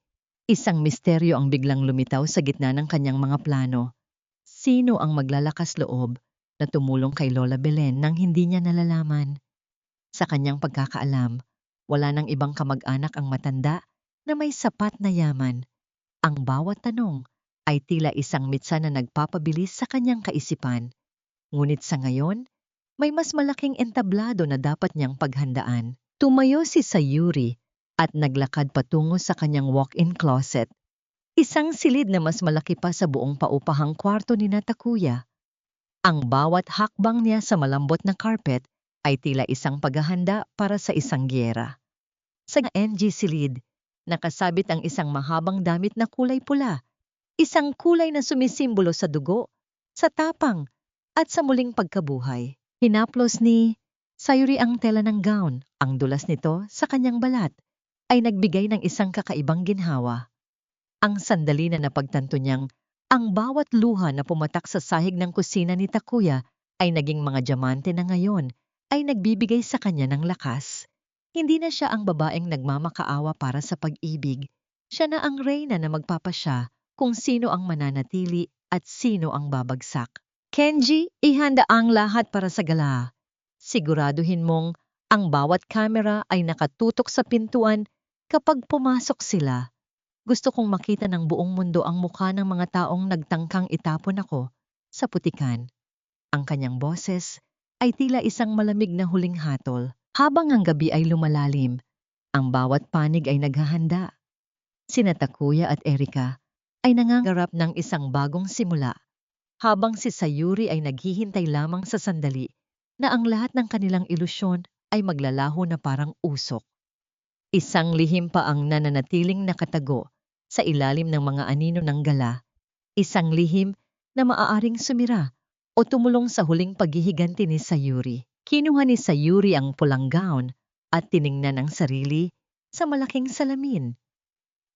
Isang misteryo ang biglang lumitaw sa gitna ng kanyang mga plano. Sino ang maglalakas loob na tumulong kay Lola Belen nang hindi niya nalalaman? Sa kanyang pagkakaalam, wala nang ibang kamag-anak ang matanda na may sapat na yaman. Ang bawat tanong ay tila isang mitsa na nagpapabilis sa kanyang kaisipan. Ngunit sa ngayon, may mas malaking entablado na dapat niyang paghandaan. Tumayo si Sayuri at naglakad patungo sa kanyang walk-in closet. Isang silid na mas malaki pa sa buong paupahang kwarto ni Takuya. Ang bawat hakbang niya sa malambot na carpet ay tila isang paghahanda para sa isang gyera. Sa NG silid, nakasabit ang isang mahabang damit na kulay pula. Isang kulay na sumisimbolo sa dugo, sa tapang, at sa muling pagkabuhay. Hinaplos ni Sayuri ang tela ng gown. Ang dulas nito sa kanyang balat ay nagbigay ng isang kakaibang ginhawa. Ang sandali na napagtanto niyang ang bawat luha na pumatak sa sahig ng kusina ni Takuya ay naging mga diamante na ngayon ay nagbibigay sa kanya ng lakas. Hindi na siya ang babaeng nagmamakaawa para sa pag-ibig. Siya na ang reyna na magpapasya kung sino ang mananatili at sino ang babagsak. Kenji, ihanda ang lahat para sa gala. Siguraduhin mong ang bawat kamera ay nakatutok sa pintuan kapag pumasok sila. Gusto kong makita ng buong mundo ang mukha ng mga taong nagtangkang itapon ako sa putikan. Ang kanyang boses ay tila isang malamig na huling hatol. Habang ang gabi ay lumalalim, ang bawat panig ay naghahanda. Sina Takuya at Erika ay nangangarap ng isang bagong simula, habang si Sayuri ay naghihintay lamang sa sandali na ang lahat ng kanilang ilusyon ay maglalaho na parang usok. Isang lihim pa ang nananatiling nakatago sa ilalim ng mga anino ng gala, isang lihim na maaaring sumira o tumulong sa huling paghihiganti ni Sayuri. Kinuha ni Sayuri ang pulang gown at tiningnan ang sarili sa malaking salamin.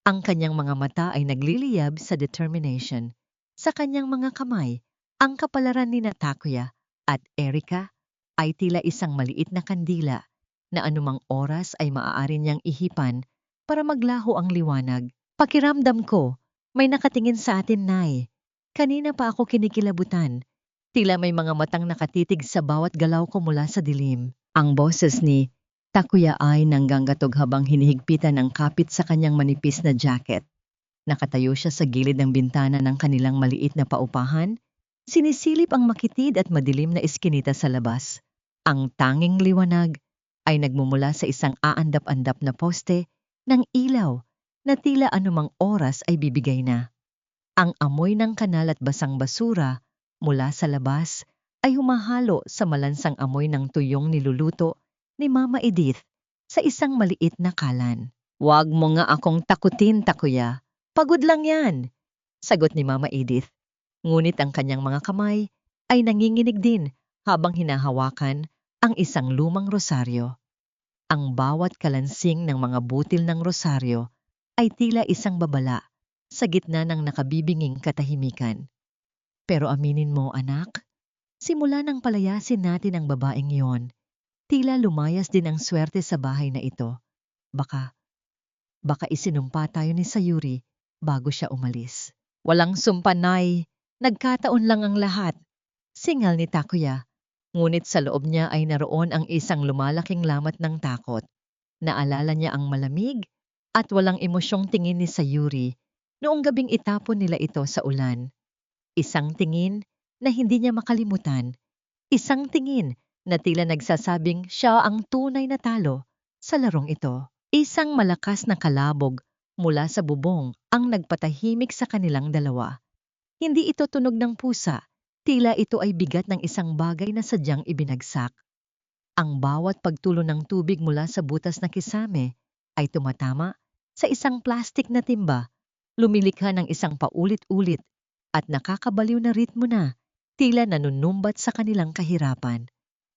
Ang kanyang mga mata ay nagliliyab sa determination. Sa kanyang mga kamay, ang kapalaran ni Takuya at Erika ay tila isang maliit na kandila na anumang oras ay maaari niyang ihipan para maglaho ang liwanag. Pakiramdam ko, may nakatingin sa atin, Nay. Kanina pa ako kinikilabutan. Tila may mga matang nakatitig sa bawat galaw ko mula sa dilim. Ang boses ni Takuya ay nanggangatog habang hinihigpitan ang kapit sa kanyang manipis na jacket. Nakatayo siya sa gilid ng bintana ng kanilang maliit na paupahan. Sinisilip ang makitid at madilim na iskinita sa labas. Ang tanging liwanag ay nagmumula sa isang aandap-andap na poste ng ilaw na tila anumang oras ay bibigay na. Ang amoy ng kanal at basang basura mula sa labas ay humahalo sa malansang amoy ng tuyong niluluto ni Mama Edith sa isang maliit na kalan. "Huwag mo nga akong takutin, Takuya. Pagod lang yan," sagot ni Mama Edith. Ngunit ang kanyang mga kamay ay nanginginig din habang hinahawakan ang isang lumang rosaryo. Ang bawat kalansing ng mga butil ng rosaryo ay tila isang babala sa gitna ng nakabibinging katahimikan. Pero aminin mo, anak, simula nang palayasin natin ang babaeng yon, tila lumayas din ang swerte sa bahay na ito. Baka isinumpa tayo ni Sayuri bago siya umalis. "Walang sumpa, Nay. Nagkataon lang ang lahat," singal ni Takuya. Ngunit sa loob niya ay naroon ang isang lumalaking lamat ng takot. Naalala niya ang malamig at walang emosyong tingin ni Sayuri noong gabing itapon nila ito sa ulan. Isang tingin na hindi niya makalimutan. Isang tingin na tila nagsasabing siya ang tunay na talo sa larong ito. Isang malakas na kalabog mula sa bubong ang nagpatahimik sa kanilang dalawa. Hindi ito tunog ng pusa, tila ito ay bigat ng isang bagay na sadyang ibinagsak. Ang bawat pagtulo ng tubig mula sa butas na kisame ay tumatama sa isang plastik na timba, lumilikha ng isang paulit-ulit at nakakabaliw na ritmo na tila nanunumbat sa kanilang kahirapan.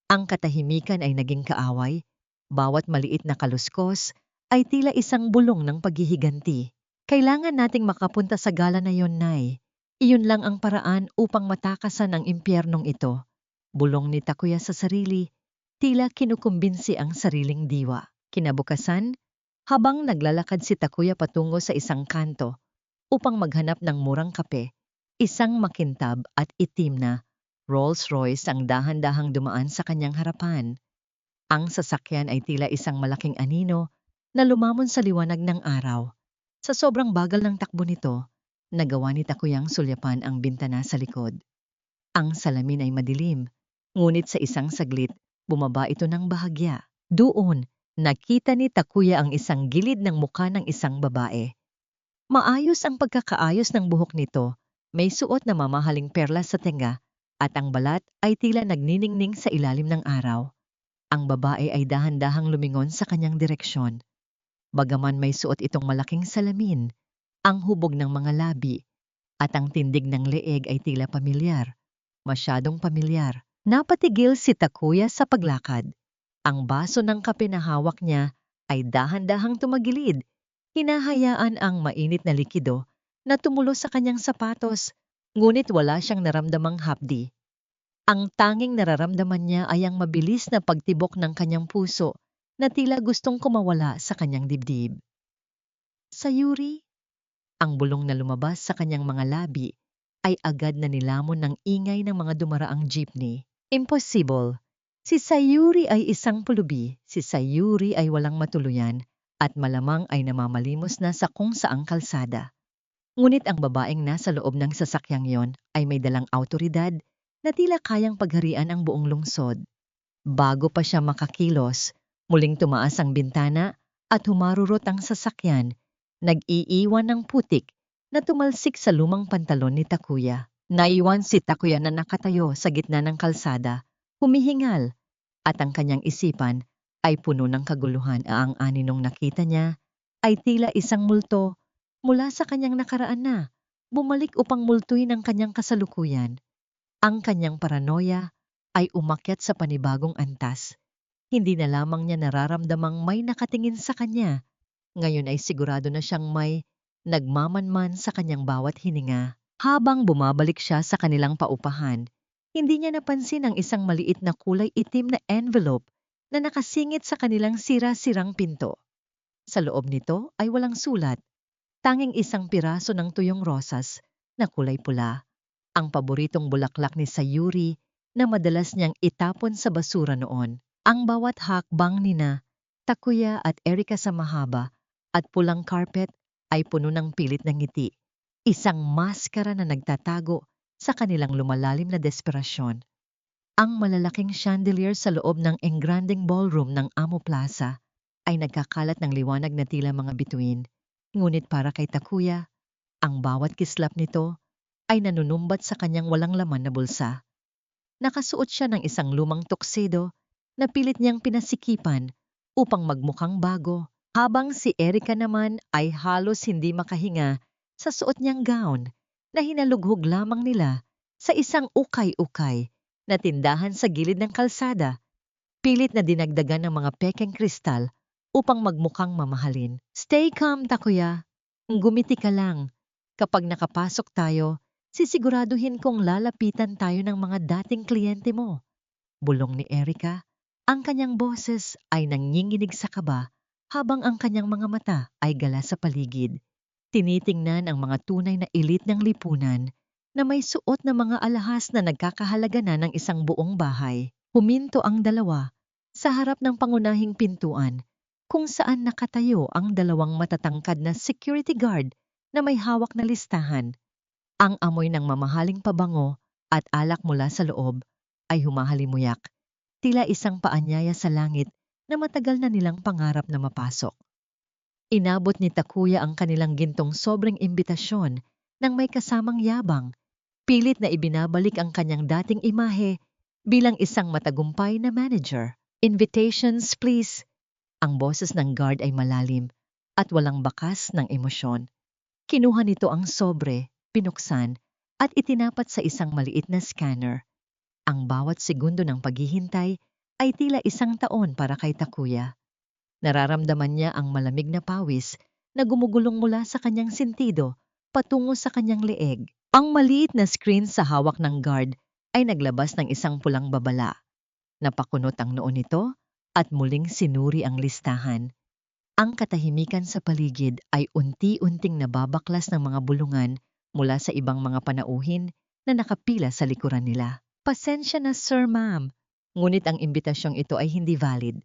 Ang katahimikan ay naging kaaway, bawat maliit na kaluskos ay tila isang bulong ng paghihiganti. "Kailangan nating makapunta sa gala na yon, Nay. Iyon lang ang paraan upang matakasan ang impyernong ito," bulong ni Takuya sa sarili, tila kinukumbinsi ang sariling diwa. Kinabukasan, habang naglalakad si Takuya patungo sa isang kanto upang maghanap ng murang kape, isang makintab at itim na Rolls-Royce ang dahan-dahang dumaan sa kanyang harapan. Ang sasakyan ay tila isang malaking anino na lumamon sa liwanag ng araw. Sa sobrang bagal ng takbo nito, nagawa ni Takuyang sulyapan ang bintana sa likod. Ang salamin ay madilim, ngunit sa isang saglit, bumaba ito ng bahagya. Doon, nakita ni Takuya ang isang gilid ng mukha ng isang babae. Maayos ang pagkakaayos ng buhok nito, may suot na mamahaling perlas sa tenga, at ang balat ay tila nagniningning sa ilalim ng araw. Ang babae ay dahan-dahang lumingon sa kanyang direksyon. Bagaman may suot itong malaking salamin, ang hubog ng mga labi at ang tindig ng leeg ay tila pamilyar, masyadong pamilyar. Napatigil si Takuya sa paglakad. Ang baso ng kape na hawak niya ay dahan-dahang tumagilid. Hinahayaan ang mainit na likido na tumulo sa kanyang sapatos, ngunit wala siyang naramdamang hapdi. Ang tanging nararamdaman niya ay ang mabilis na pagtibok ng kanyang puso na tila gustong kumawala sa kanyang dibdib. "Sayuri?" Ang bulong na lumabas sa kanyang mga labi ay agad na nilamon ng ingay ng mga dumaraang jeepney. Impossible. Si Sayuri ay isang pulubi, si Sayuri ay walang matuluyan, at malamang ay namamalimos na sa kung saang kalsada. Ngunit ang babaeng nasa loob ng sasakyang yon ay may dalang awtoridad na tila kayang pagharian ang buong lungsod. Bago pa siya makakilos, muling tumaas ang bintana at humarurot ang sasakyan, nag-iiwan ng putik na tumalsik sa lumang pantalon ni Takuya. Naiwan si Takuya na nakatayo sa gitna ng kalsada, humihingal, at ang kanyang isipan ay puno ng kaguluhan. Ang aninong nakita niya ay tila isang multo mula sa kanyang nakaraan na bumalik upang multuin ang kanyang kasalukuyan. Ang kanyang paranoia ay umakyat sa panibagong antas. Hindi na lamang niya nararamdamang may nakatingin sa kanya. Ngayon ay sigurado na siyang may nagmamanman sa kanyang bawat hininga. Habang bumabalik siya sa kanilang paupahan, hindi niya napansin ang isang maliit na kulay itim na envelope na nakasingit sa kanilang sira-sirang pinto. Sa loob nito ay walang sulat, tanging isang piraso ng tuyong rosas na kulay pula. Ang paboritong bulaklak ni Sayuri na madalas niyang itapon sa basura noon. Ang bawat hakbang nina, Takuya at Erika sa mahaba at pulang carpet ay puno ng pilit ng ngiti. Isang maskara na nagtatago sa kanilang lumalalim na desperasyon. Ang malalaking chandelier sa loob ng engranding ballroom ng Amo Plaza ay nagkakalat ng liwanag na tila mga bituin. Ngunit para kay Takuya, ang bawat kislap nito ay nanunumbat sa kanyang walang laman na bulsa. Nakasuot siya ng isang lumang tuxedo na pilit niyang pinasikipan upang magmukhang bago, habang si Erika naman ay halos hindi makahinga sa suot niyang gown na hinalughog lamang nila sa isang ukay-ukay na tindahan sa gilid ng kalsada. Pilit na dinagdagan ng mga pekeng kristal upang magmukhang mamahalin. Stay calm, Takuya. Gumiti ka lang. Kapag nakapasok tayo, sisiguraduhin kong lalapitan tayo ng mga dating kliyente mo. Bulong ni Erika. Ang kanyang boses ay nanginginig sa kaba habang ang kanyang mga mata ay gala sa paligid. Tinitingnan ang mga tunay na elite ng lipunan na may suot na mga alahas na nagkakahalaga na ng isang buong bahay. Huminto ang dalawa sa harap ng pangunahing pintuan kung saan nakatayo ang dalawang matatangkad na security guard na may hawak na listahan. Ang amoy ng mamahaling pabango at alak mula sa loob ay humahalimuyak, tila isang paanyaya sa langit na matagal na nilang pangarap na mapasok. Inabot ni Takuya ang kanilang gintong sobrang imbitasyon nang may kasamang yabang, pilit na ibinabalik ang kanyang dating imahe bilang isang matagumpay na manager. Invitations, please. Ang boses ng guard ay malalim at walang bakas ng emosyon. Kinuha nito ang sobre, pinuksan, at itinapat sa isang maliit na scanner. Ang bawat segundo ng paghihintay ay tila isang taon para kay Takuya. Nararamdaman niya ang malamig na pawis na gumugulong mula sa kanyang sentido patungo sa kanyang leeg. Ang maliit na screen sa hawak ng guard ay naglabas ng isang pulang babala. Napakunot ang noo nito at muling sinuri ang listahan. Ang katahimikan sa paligid ay unti-unting nababaklas ng mga bulungan mula sa ibang mga panauhin na nakapila sa likuran nila. Pasensya na, sir, ma'am. Ngunit ang imbitasyong ito ay hindi valid.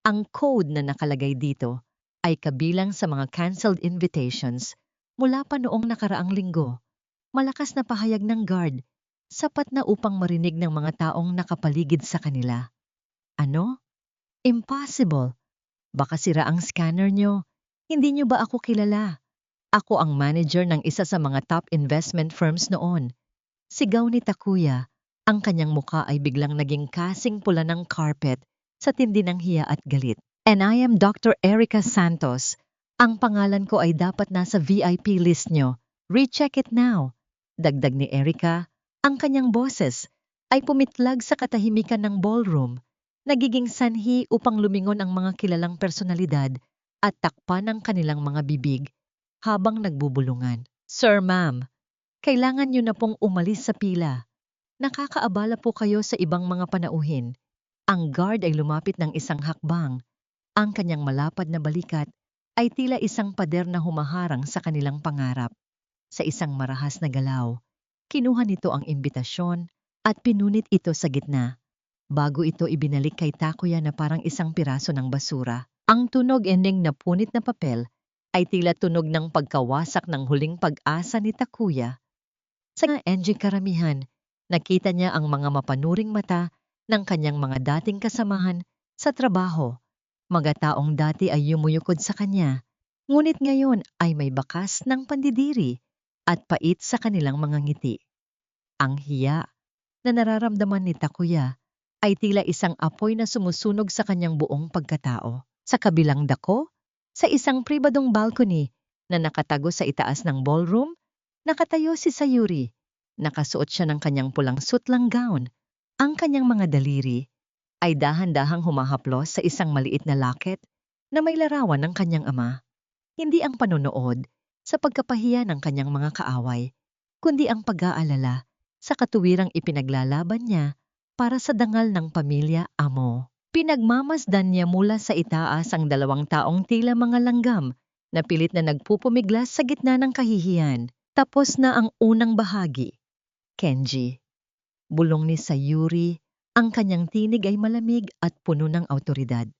Ang code na nakalagay dito ay kabilang sa mga cancelled invitations mula pa noong nakaraang linggo. Malakas na pahayag ng guard, sapat na upang marinig ng mga taong nakapaligid sa kanila. Ano? Impossible. Baka sira ang scanner nyo. Hindi nyo ba ako kilala? Ako ang manager ng isa sa mga top investment firms noon. Sigaw ni Takuya, ang kanyang muka ay biglang naging kasing pula ng carpet sa tindi ng hiya at galit. And I am Dr. Erika Santos. Ang pangalan ko ay dapat nasa VIP list nyo. Recheck it now. Dagdag ni Erika, ang kanyang boses ay pumitlag sa katahimikan ng ballroom, nagiging sanhi upang lumingon ang mga kilalang personalidad at takpan ang kanilang mga bibig habang nagbubulungan. Sir, ma'am, kailangan nyo na pong umalis sa pila. Nakakaabala po kayo sa ibang mga panauhin. Ang guard ay lumapit ng isang hakbang. Ang kanyang malapad na balikat ay tila isang pader na humaharang sa kanilang pangarap. Sa isang marahas na galaw, kinuha nito ang imbitasyon at pinunit ito sa gitna. Bago ito ibinalik kay Takuya na parang isang piraso ng basura. Ang tunog ending na punit na papel ay tila tunog ng pagkawasak ng huling pag-asa ni Takuya. Sa NG karamihan, nakita niya ang mga mapanuring mata ng kanyang mga dating kasamahan sa trabaho. Mga taong dati ay yumuyukod sa kanya, ngunit ngayon ay may bakas ng pandidiri at pait sa kanilang mga ngiti. Ang hiya na nararamdaman ni Takuya ay tila isang apoy na sumusunog sa kanyang buong pagkatao. Sa kabilang dako, sa isang pribadong balcony na nakatago sa itaas ng ballroom, nakatayo si Sayuri. Nakasuot siya ng kanyang pulang sutlang gown. Ang kanyang mga daliri ay dahan-dahang humahaplos sa isang maliit na locket na may larawan ng kanyang ama. Hindi ang panonood sa pagkapahiya ng kanyang mga kaaway, kundi ang pag-aalala sa katuwirang ipinaglalaban niya para sa dangal ng pamilya Amo. Pinagmamasdan niya mula sa itaas ang dalawang taong tila mga langgam na pilit na nagpupumiglas sa gitna ng kahihiyan. Tapos na ang unang bahagi. Kenji. Bulong ni Sayuri, ang kanyang tinig ay malamig at puno ng awtoridad.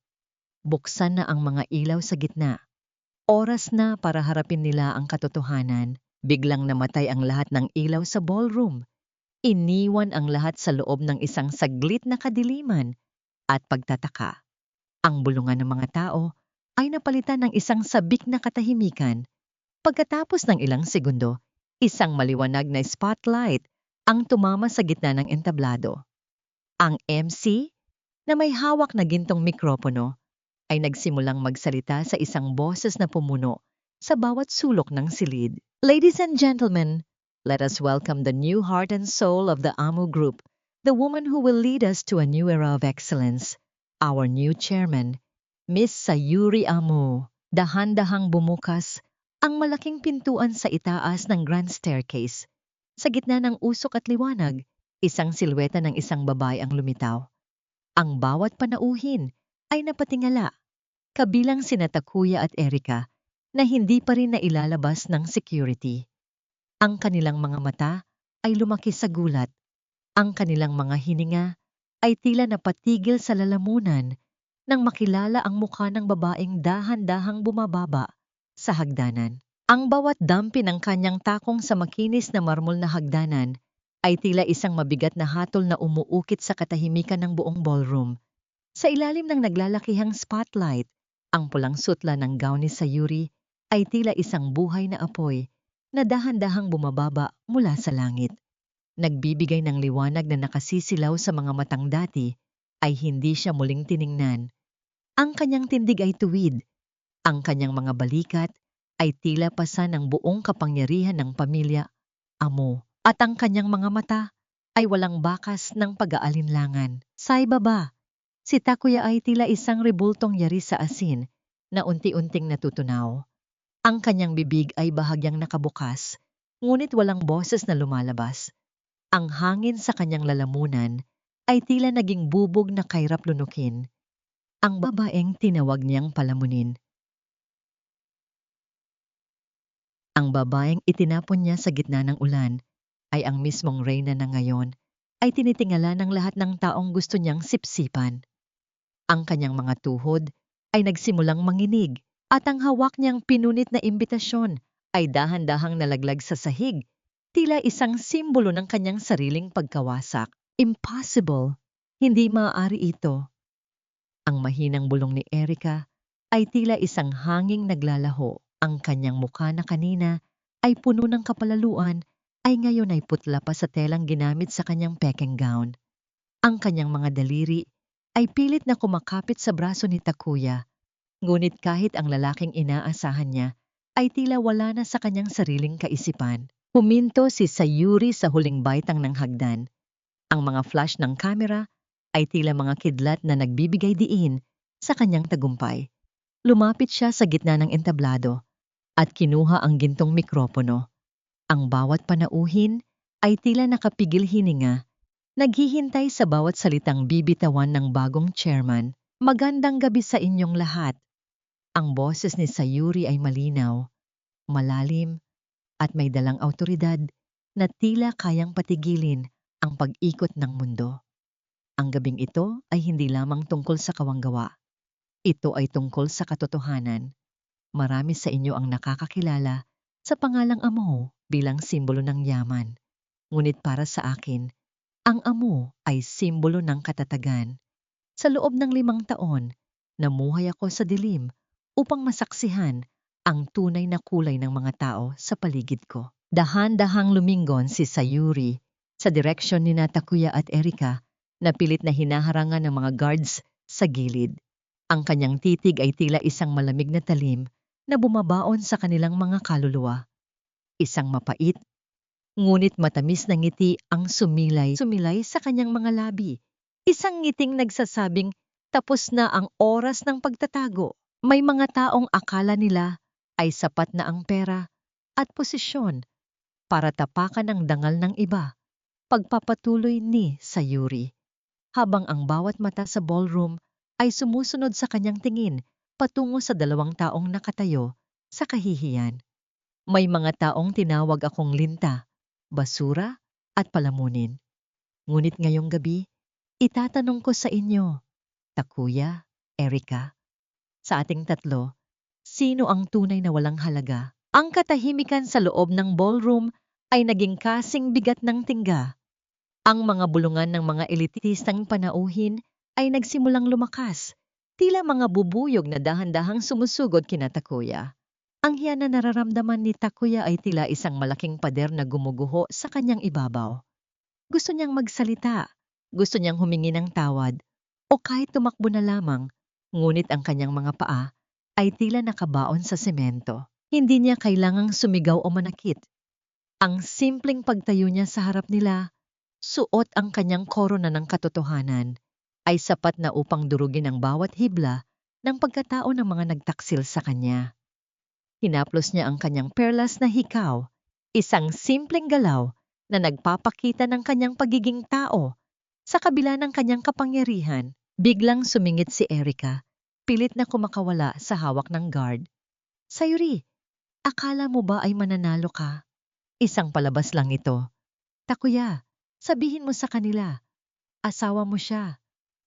Buksan na ang mga ilaw sa gitna. Oras na para harapin nila ang katotohanan. Biglang namatay ang lahat ng ilaw sa ballroom. Iniwan ang lahat sa loob ng isang saglit na kadiliman at pagtataka. Ang bulungan ng mga tao ay napalitan ng isang sabik na katahimikan. Pagkatapos ng ilang segundo, isang maliwanag na spotlight ang tumama sa gitna ng entablado. Ang MC, na may hawak na gintong mikropono, ay nagsimulang magsalita sa isang boses na pumuno sa bawat sulok ng silid. Ladies and gentlemen, let us welcome the new heart and soul of the Amu Group, the woman who will lead us to a new era of excellence, our new chairman, Miss Sayuri Amu. Dahan-dahang bumukas ang malaking pintuan sa itaas ng grand staircase. Sa gitna ng usok at liwanag, isang silweta ng isang babae ang lumitaw. Ang bawat panauhin ay napatingala, kabilang sina Takuya at Erika, na hindi pa rin nailalabas ng security. Ang kanilang mga mata ay lumaki sa gulat. Ang kanilang mga hininga ay tila napatigil sa lalamunan nang makilala ang mukha ng babaeng dahan-dahang bumababa sa hagdanan. Ang bawat dampi ng kanyang takong sa makinis na marmol na hagdanan ay tila isang mabigat na hatol na umuukit sa katahimikan ng buong ballroom. Sa ilalim ng naglalakihang spotlight, ang pulang sutla ng gown ni Sayuri ay tila isang buhay na apoy na dahan-dahang bumababa mula sa langit. Nagbibigay ng liwanag na nakasisilaw sa mga matang dati ay hindi siya muling tiningnan. Ang kanyang tindig ay tuwid, ang kanyang mga balikat ay tila pasa ng buong kapangyarihan ng pamilya Amo, at ang kanyang mga mata ay walang bakas ng pag-aalinlangan. Sa ibaba, si Takuya ay tila isang rebultong yari sa asin na unti-unting natutunaw. Ang kanyang bibig ay bahagyang nakabukas, ngunit walang boses na lumalabas. Ang hangin sa kanyang lalamunan ay tila naging bubog na kairap lunukin. Ang babaeng tinawag niyang palamunin. Ang babaeng itinapon niya sa gitna ng ulan ay ang mismong reyna na ngayon ay tinitingala ng lahat ng taong gusto niyang sipsipan. Ang kanyang mga tuhod ay nagsimulang manginig at ang hawak niyang pinunit na imbitasyon ay dahan-dahang nalaglag sa sahig, tila isang simbolo ng kanyang sariling pagkawasak. Impossible! Hindi maaari ito. Ang mahinang bulong ni Erika ay tila isang hanging naglalaho. Ang kanyang mukha na kanina ay puno ng kapalaluan ay ngayon ay putla pa sa telang ginamit sa kanyang peking gown. Ang kanyang mga daliri ay pilit na kumakapit sa braso ni Takuya. Ngunit kahit ang lalaking inaasahan niya ay tila wala na sa kanyang sariling kaisipan. Huminto si Sayuri sa huling baitang ng hagdan. Ang mga flash ng kamera ay tila mga kidlat na nagbibigay diin sa kanyang tagumpay. Lumapit siya sa gitna ng entablado at kinuha ang gintong mikropono. Ang bawat panauhin ay tila nakapigil hininga, naghihintay sa bawat salitang bibitawan ng bagong chairman. Magandang gabi sa inyong lahat. Ang boses ni Sayuri ay malinaw, malalim, at may dalang awtoridad na tila kayang patigilin ang pag-ikot ng mundo. Ang gabing ito ay hindi lamang tungkol sa kawanggawa. Ito ay tungkol sa katotohanan. Marami sa inyo ang nakakakilala sa pangalang amo bilang simbolo ng yaman. Ngunit para sa akin, ang amo ay simbolo ng katatagan. Sa loob ng 5 taon, namuhay ako sa dilim upang masaksihan ang tunay na kulay ng mga tao sa paligid ko. Dahan-dahang lumingon si Sayuri sa direksyon ni Takuya at Erika na pilit na hinaharangan ng mga guards sa gilid. Ang kanyang titig ay tila isang malamig na talim na bumabaon sa kanilang mga kaluluwa. Isang mapait, ngunit matamis na ngiti ang sumilay sa kanyang mga labi. Isang ngiting nagsasabing tapos na ang oras ng pagtatago. May mga taong akala nila ay sapat na ang pera at posisyon para tapakan ang dangal ng iba. Pagpapatuloy ni Sayuri, habang ang bawat mata sa ballroom ay sumusunod sa kanyang tingin patungo sa 2 taong nakatayo sa kahihiyan. May mga taong tinawag akong linta, basura at palamunin. Ngunit ngayong gabi, itatanong ko sa inyo, Takuya, Erika, sa ating tatlo, sino ang tunay na walang halaga? Ang katahimikan sa loob ng ballroom ay naging kasing bigat ng tingga. Ang mga bulungan ng mga elitistang panauhin ay nagsimulang lumakas, tila mga bubuyog na dahan-dahang sumusugod kina Takuya. Ang hiyan na nararamdaman ni Takuya ay tila isang malaking pader na gumuguho sa kanyang ibabaw. Gusto niyang magsalita, gusto niyang humingi ng tawad, o kahit tumakbo na lamang, ngunit ang kanyang mga paa ay tila nakabaon sa semento. Hindi niya kailangang sumigaw o manakit. Ang simpleng pagtayo niya sa harap nila, suot ang kanyang korona ng katotohanan, ay sapat na upang durugin ang bawat hibla ng pagkatao ng mga nagtaksil sa kanya. Hinaplos niya ang kanyang perlas na hikaw, isang simpleng galaw na nagpapakita ng kanyang pagiging tao. Sa kabila ng kanyang kapangyarihan, biglang sumingit si Erika, pilit na kumakawala sa hawak ng guard. Sayuri, akala mo ba ay mananalo ka? Isang palabas lang ito. Takuya, sabihin mo sa kanila, asawa mo siya,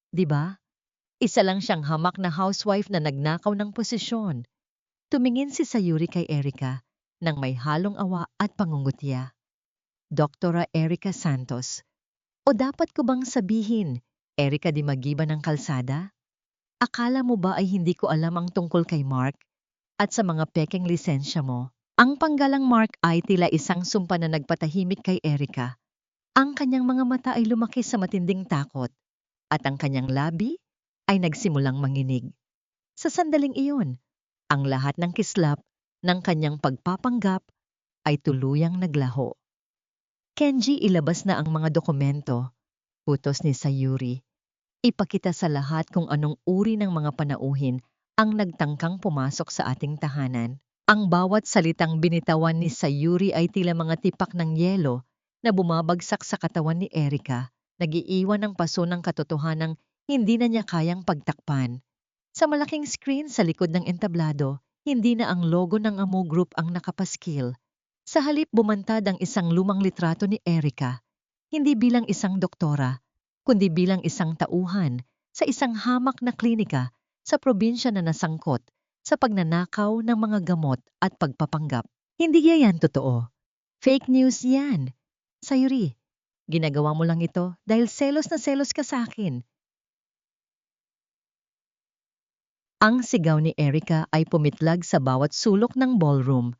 di ba? Isa lang siyang hamak na housewife na nagnakaw ng posisyon. Tumingin si Sayuri kay Erika nang may halong awa at pangungutya. Doktora Erika Santos, o dapat ko bang sabihin, Erika Di Magiba ng Kalsada? Akala mo ba ay hindi ko alam ang tungkol kay Mark at sa mga pekeng lisensya mo? Ang panggalang Mark ay tila isang sumpa na nagpatahimik kay Erika. Ang kanyang mga mata ay lumaki sa matinding takot at ang kanyang labi ay nagsimulang manginig. Sa sandaling iyon, ang lahat ng kislap ng kanyang pagpapanggap ay tuluyang naglaho. Kenji, ilabas na ang mga dokumento, utos ni Sayuri. Ipakita sa lahat kung anong uri ng mga panauhin ang nagtangkang pumasok sa ating tahanan. Ang bawat salitang binitawan ni Sayuri ay tila mga tipak ng yelo na bumabagsak sa katawan ni Erika, nag-iiwan ng paso ng katotohanang hindi na niya kayang pagtakpan. Sa malaking screen sa likod ng entablado, hindi na ang logo ng Amo Group ang nakapaskil. Sa halip bumantad ang isang lumang litrato ni Erika, hindi bilang isang doktora, kundi bilang isang tauhan sa isang hamak na klinika sa probinsya na nasangkot sa pagnanakaw ng mga gamot at pagpapanggap. Hindi yan totoo. Fake news yan. Sayuri, ginagawa mo lang ito dahil selos na selos ka sa akin. Ang sigaw ni Erika ay pumitlag sa bawat sulok ng ballroom,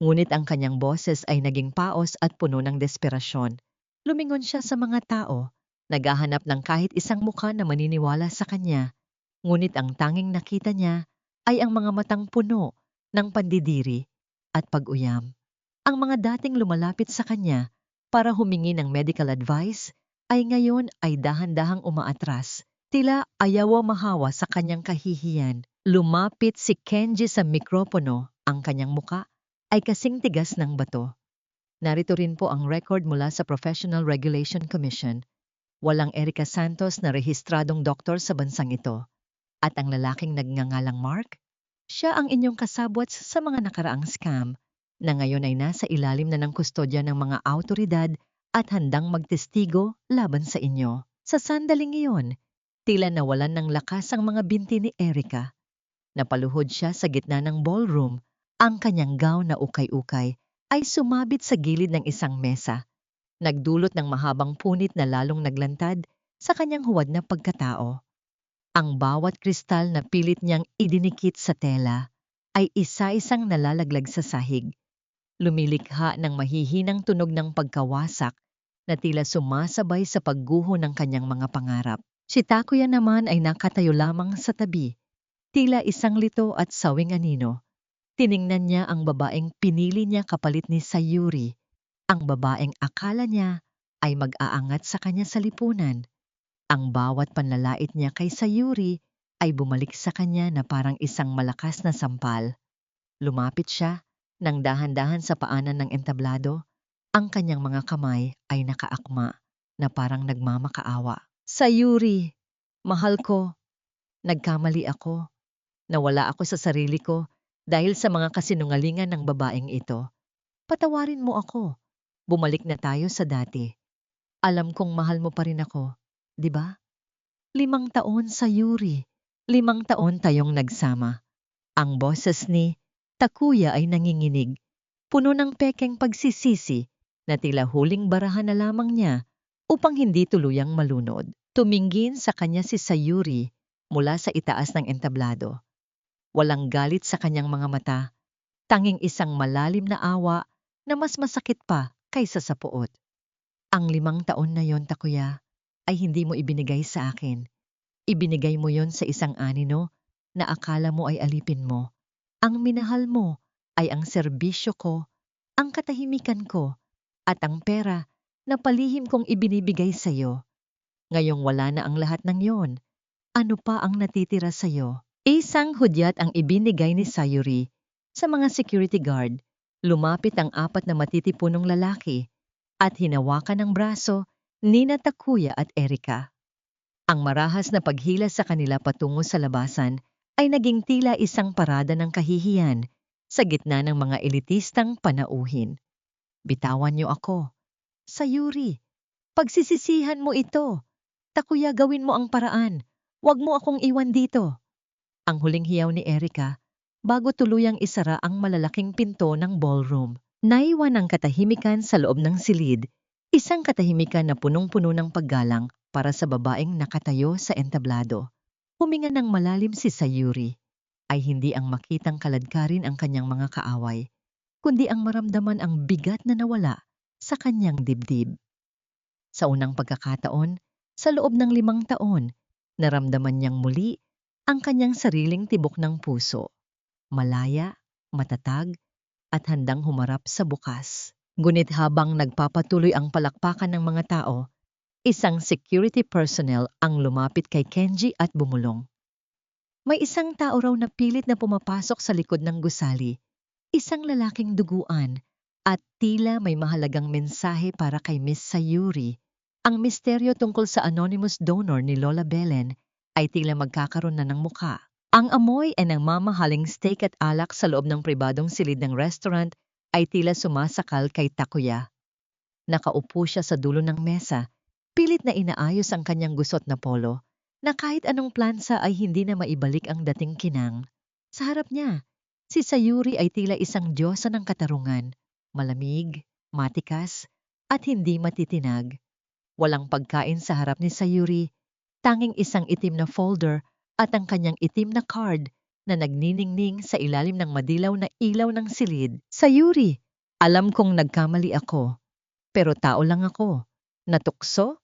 ngunit ang kanyang boses ay naging paos at puno ng desperasyon. Lumingon siya sa mga tao, naghahanap ng kahit isang mukha na maniniwala sa kanya, ngunit ang tanging nakita niya ay ang mga matang puno ng pandidiri at pag-uyam. Ang mga dating lumalapit sa kanya para humingi ng medical advice ay ngayon ay dahan-dahang umaatras. Tila ayaw mahawa sa kanyang kahihiyan. Lumapit si Kenji sa mikropono, ang kanyang muka ay kasing tigas ng bato. Narito rin po ang record mula sa Professional Regulation Commission. Walang Erika Santos na rehistradong doktor sa bansang ito. At ang lalaking nagngangalang Mark, siya ang inyong kasabwat sa mga nakaraang scam na ngayon ay nasa ilalim na ng kustodya ng mga awtoridad at handang magtestigo laban sa inyo. Sa sandaling iyon, tila nawalan ng lakas ang mga binti ni Erika. Napaluhod siya sa gitna ng ballroom. Ang kanyang gown na ukay-ukay ay sumabit sa gilid ng isang mesa, nagdulot ng mahabang punit na lalong naglantad sa kanyang huwad na pagkatao. Ang bawat kristal na pilit niyang idinikit sa tela ay isa-isang nalalaglag sa sahig, lumilikha ng mahihinang tunog ng pagkawasak na tila sumasabay sa pagguho ng kanyang mga pangarap. Si Takuya naman ay nakatayo lamang sa tabi, tila isang lito at sawing anino. Tiningnan niya ang babaeng pinili niya kapalit ni Sayuri, ang babaeng akala niya ay mag-aangat sa kanya sa lipunan. Ang bawat panlalait niya kay Sayuri ay bumalik sa kanya na parang isang malakas na sampal. Lumapit siya nang dahan-dahan sa paanan ng entablado. Ang kanyang mga kamay ay nakaakma na parang nagmamakaawa. Sayuri, mahal ko, nagkamali ako. Nawala ako sa sarili ko dahil sa mga kasinungalingan ng babaeng ito. Patawarin mo ako. Bumalik na tayo sa dati. Alam kong mahal mo pa rin ako, di ba? 5 taon, Sayuri. 5 taon tayong nagsama. Ang boses ni Takuya ay nanginginig, puno ng pekeng pagsisisi na tila huling barahan na lamang niya upang hindi tuluyang malunod. Tumingin sa kanya si Sayuri mula sa itaas ng entablado. Walang galit sa kanyang mga mata, tanging isang malalim na awa na mas masakit pa kaysa sa puot. Ang 5 taon na yon, Takuya, ay hindi mo ibinigay sa akin. Ibinigay mo yon sa isang anino na akala mo ay alipin mo. Ang minahal mo ay ang serbisyo ko, ang katahimikan ko, at ang pera na palihim kong ibinibigay sa iyo. Ngayong wala na ang lahat ng yon, ano pa ang natitira sa iyo? Isang hudyat ang ibinigay ni Sayuri sa mga security guard. Lumapit ang 4 na matitipunong lalaki at hinawakan ng braso ni Takuya at Erika. Ang marahas na paghila sa kanila patungo sa labasan ay naging tila isang parada ng kahihiyan sa gitna ng mga elitistang panauhin. Bitawan niyo ako. Sayuri, pagsisisihan mo ito. Takuya, gawin mo ang paraan. Huwag mo akong iwan dito. Ang huling hiyaw ni Erika bago tuluyang isara ang malalaking pinto ng ballroom. Naiwan ang katahimikan sa loob ng silid, isang katahimikan na punong-puno ng paggalang para sa babaeng nakatayo sa entablado. Huminga ng malalim si Sayuri, ay hindi ang makitang kaladkarin ang kanyang mga kaaway, kundi ang maramdaman ang bigat na nawala sa kanyang dibdib. Sa unang pagkakataon, sa loob ng 5 taon, naramdaman niyang muli ang kanyang sariling tibok ng puso. Malaya, matatag, at handang humarap sa bukas. Ngunit habang nagpapatuloy ang palakpakan ng mga tao, isang security personnel ang lumapit kay Kenji at bumulong. May isang tao raw na pilit na pumapasok sa likod ng gusali, isang lalaking duguan, at tila may mahalagang mensahe para kay Miss Sayuri. Ang misteryo tungkol sa anonymous donor ni Lola Belen ay tila magkakaroon na ng muka. Ang amoy ay ng mamahaling steak at alak sa loob ng pribadong silid ng restaurant ay tila sumasakal kay Takuya. Nakaupo siya sa dulo ng mesa, pilit na inaayos ang kanyang gusot na polo, na kahit anong plansa ay hindi na maibalik ang dating kinang. Sa harap niya, si Sayuri ay tila isang diyosa ng katarungan, malamig, matikas, at hindi matitinag. Walang pagkain sa harap ni Sayuri, tanging isang itim na folder at ang kanyang itim na card na nagniningning sa ilalim ng madilaw na ilaw ng silid. Sayuri, alam kong nagkamali ako, pero tao lang ako. Natukso?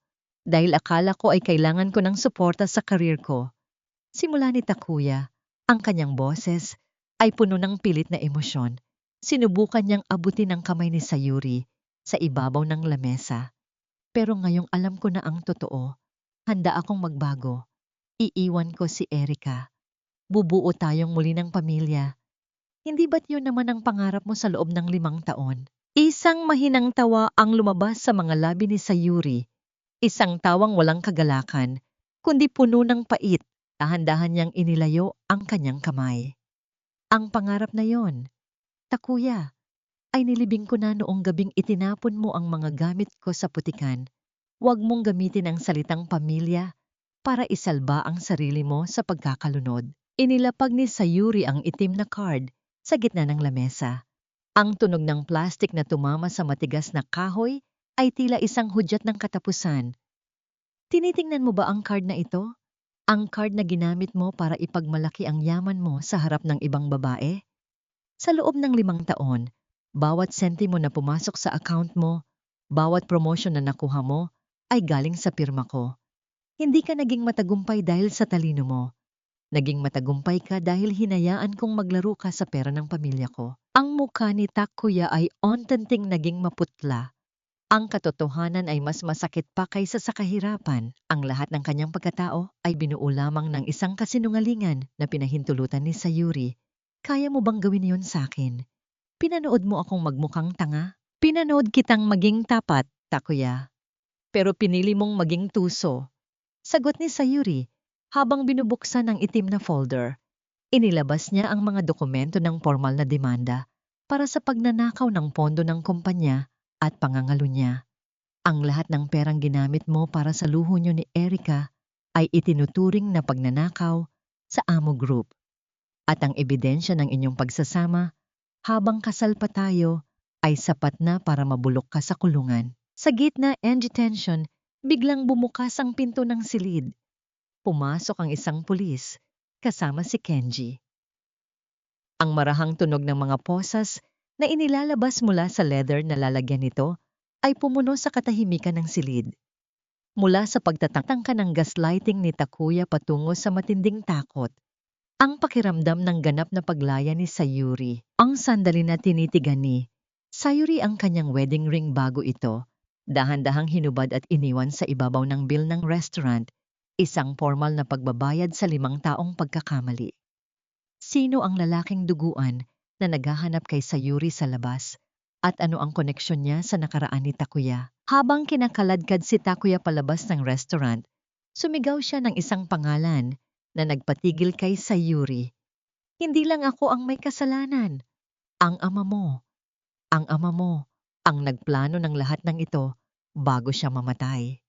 Dahil akala ko ay kailangan ko ng suporta sa karir ko. Simula ni Takuya, ang kanyang boses ay puno ng pilit na emosyon. Sinubukan niyang abutin ang kamay ni Sayuri sa ibabaw ng lamesa. Pero ngayong alam ko na ang totoo, handa akong magbago. Iiwan ko si Erika. Bubuo tayong muli ng pamilya. Hindi ba't yun naman ang pangarap mo sa loob ng 5 taon? Isang mahinang tawa ang lumabas sa mga labi ni Sayuri. Isang tawang walang kagalakan, kundi puno ng pait. Dahan-dahan niyang inilayo ang kanyang kamay. Ang pangarap na yon, Takuya, ay nilibing ko na noong gabing itinapon mo ang mga gamit ko sa putikan. Huwag mong gamitin ang salitang pamilya para isalba ang sarili mo sa pagkakalunod. Inilapag ni Sayuri ang itim na card sa gitna ng lamesa. Ang tunog ng plastik na tumama sa matigas na kahoy ay tila isang hudyat ng katapusan. Tinitingnan mo ba ang card na ito? Ang card na ginamit mo para ipagmalaki ang yaman mo sa harap ng ibang babae? Sa loob ng 5 taon, bawat sentimo na pumasok sa account mo, bawat promotion na nakuha mo, ay galing sa pirma ko. Hindi ka naging matagumpay dahil sa talino mo. Naging matagumpay ka dahil hinayaan kong maglaro ka sa pera ng pamilya ko. Ang mukha ni Takuya ay ontenting naging maputla. Ang katotohanan ay mas masakit pa kaysa sa kahirapan. Ang lahat ng kanyang pagkatao ay binuo lamang ng isang kasinungalingan na pinahintulutan ni Sayuri. Kaya mo bang gawin yon sa akin? Pinanood mo akong magmukhang tanga? Pinanood kitang maging tapat, Takuya. Pero pinili mong maging tuso. Sagot ni Sayuri habang binubuksan ang itim na folder. Inilabas niya ang mga dokumento ng formal na demanda para sa pagnanakaw ng pondo ng kumpanya at pangangalo niya. Ang lahat ng perang ginamit mo para sa luho niyo ni Erica ay itinuturing na pagnanakaw sa Amo Group. At ang ebidensya ng inyong pagsasama habang kasal pa tayo ay sapat na para mabulok ka sa kulungan. Sa gitna ng detention, biglang bumukas ang pinto ng silid. Pumasok ang isang pulis kasama si Kenji. Ang marahang tunog ng mga posas na inilalabas mula sa leather na lalagyan nito ay pumuno sa katahimikan ng silid. Mula sa pagtatangka ng gaslighting ni Takuya patungo sa matinding takot, ang pakiramdam ng ganap na paglaya ni Sayuri. Ang sandali na tinitigan ni Sayuri ang kanyang wedding ring bago ito, dahan-dahang hinubad at iniwan sa ibabaw ng bill ng restaurant, isang formal na pagbabayad sa 5 taong pagkakamali. Sino ang lalaking duguan na naghahanap kay Sayuri sa labas? At ano ang koneksyon niya sa nakaraan ni Takuya? Habang kinakaladkad si Takuya palabas ng restaurant, sumigaw siya ng isang pangalan na nagpatigil kay Sayuri. Hindi lang ako ang may kasalanan. Ang ama mo. Ang ama mo ang nagplano ng lahat ng ito bago siya mamatay.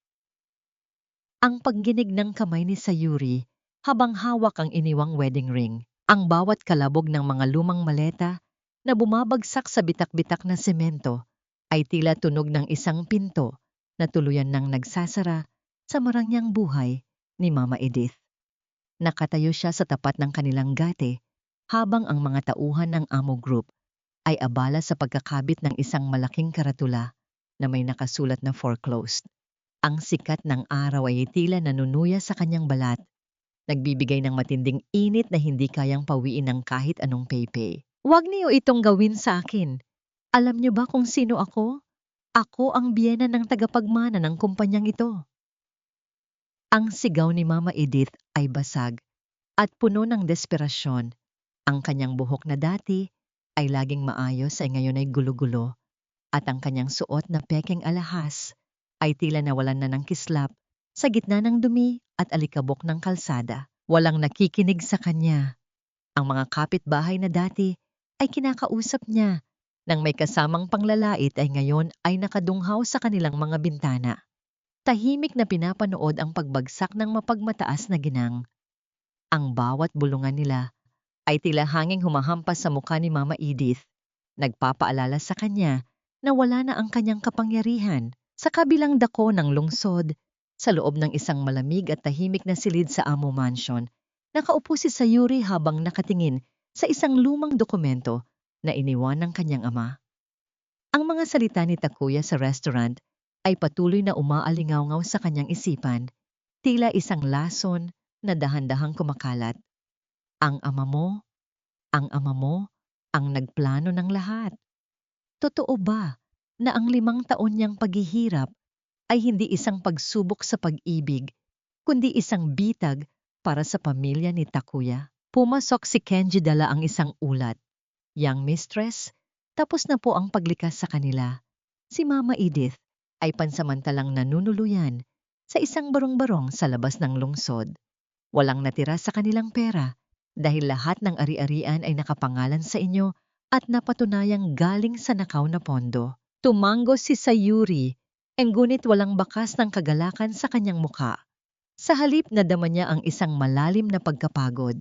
Ang pagginig ng kamay ni Sayuri habang hawak ang iniwang wedding ring, ang bawat kalabog ng mga lumang maleta na bumabagsak sa bitak-bitak na semento ay tila tunog ng isang pinto na tuluyan ng nagsasara sa marangyang buhay ni Mama Edith. Nakatayo siya sa tapat ng kanilang gate habang ang mga tauhan ng Amo Group ay abala sa pagkakabit ng isang malaking karatula na may nakasulat na foreclosed. Ang sikat ng araw ay tila nanunuya sa kanyang balat, nagbibigay ng matinding init na hindi kayang pawiin ng kahit anong paypay. Huwag niyo itong gawin sa akin. Alam niyo ba kung sino ako? Ako ang biyena ng tagapagmana ng kumpanyang ito. Ang sigaw ni Mama Edith ay basag at puno ng desperasyon. Ang kanyang buhok na dati ay laging maayos ay ngayon ay gulo-gulo at ang kanyang suot na pekeng alahas ay tila nawalan na ng kislap sa gitna ng dumi at alikabok ng kalsada. Walang nakikinig sa kanya. Ang mga kapitbahay na dati ay kinakausap niya nang may kasamang panglalait ay ngayon ay nakadunghaw sa kanilang mga bintana. Tahimik na pinapanood ang pagbagsak ng mapagmataas na ginang. Ang bawat bulungan nila ay tila hanging humahampas sa mukha ni Mama Edith, nagpapaalala sa kanya na wala na ang kanyang kapangyarihan. Sa kabilang dako ng lungsod, sa loob ng isang malamig at tahimik na silid sa Amo Mansion, nakaupo si Sayuri habang nakatingin sa isang lumang dokumento na iniwan ng kanyang ama. Ang mga salita ni Takuya sa restaurant ay patuloy na umaalingaw sa kanyang isipan, tila isang lason na dahan-dahang kumakalat. Ang ama mo, ang ama mo, ang nagplano ng lahat. Totoo ba na ang 5 taon niyang paghihirap ay hindi isang pagsubok sa pag-ibig, kundi isang bitag para sa pamilya ni Takuya? Pumasok si Kenji dala ang isang ulat. Young mistress, tapos na po ang paglikas sa kanila. Si Mama Edith ay pansamantalang nanunuluyan sa isang barong-barong sa labas ng lungsod. Walang natira sa kanilang pera dahil lahat ng ari-arian ay nakapangalan sa inyo at napatunayang galing sa nakaw na pondo. Tumango si Sayuri, ngunit walang bakas ng kagalakan sa kanyang mukha. Sa halip nadama niya ang isang malalim na pagkapagod.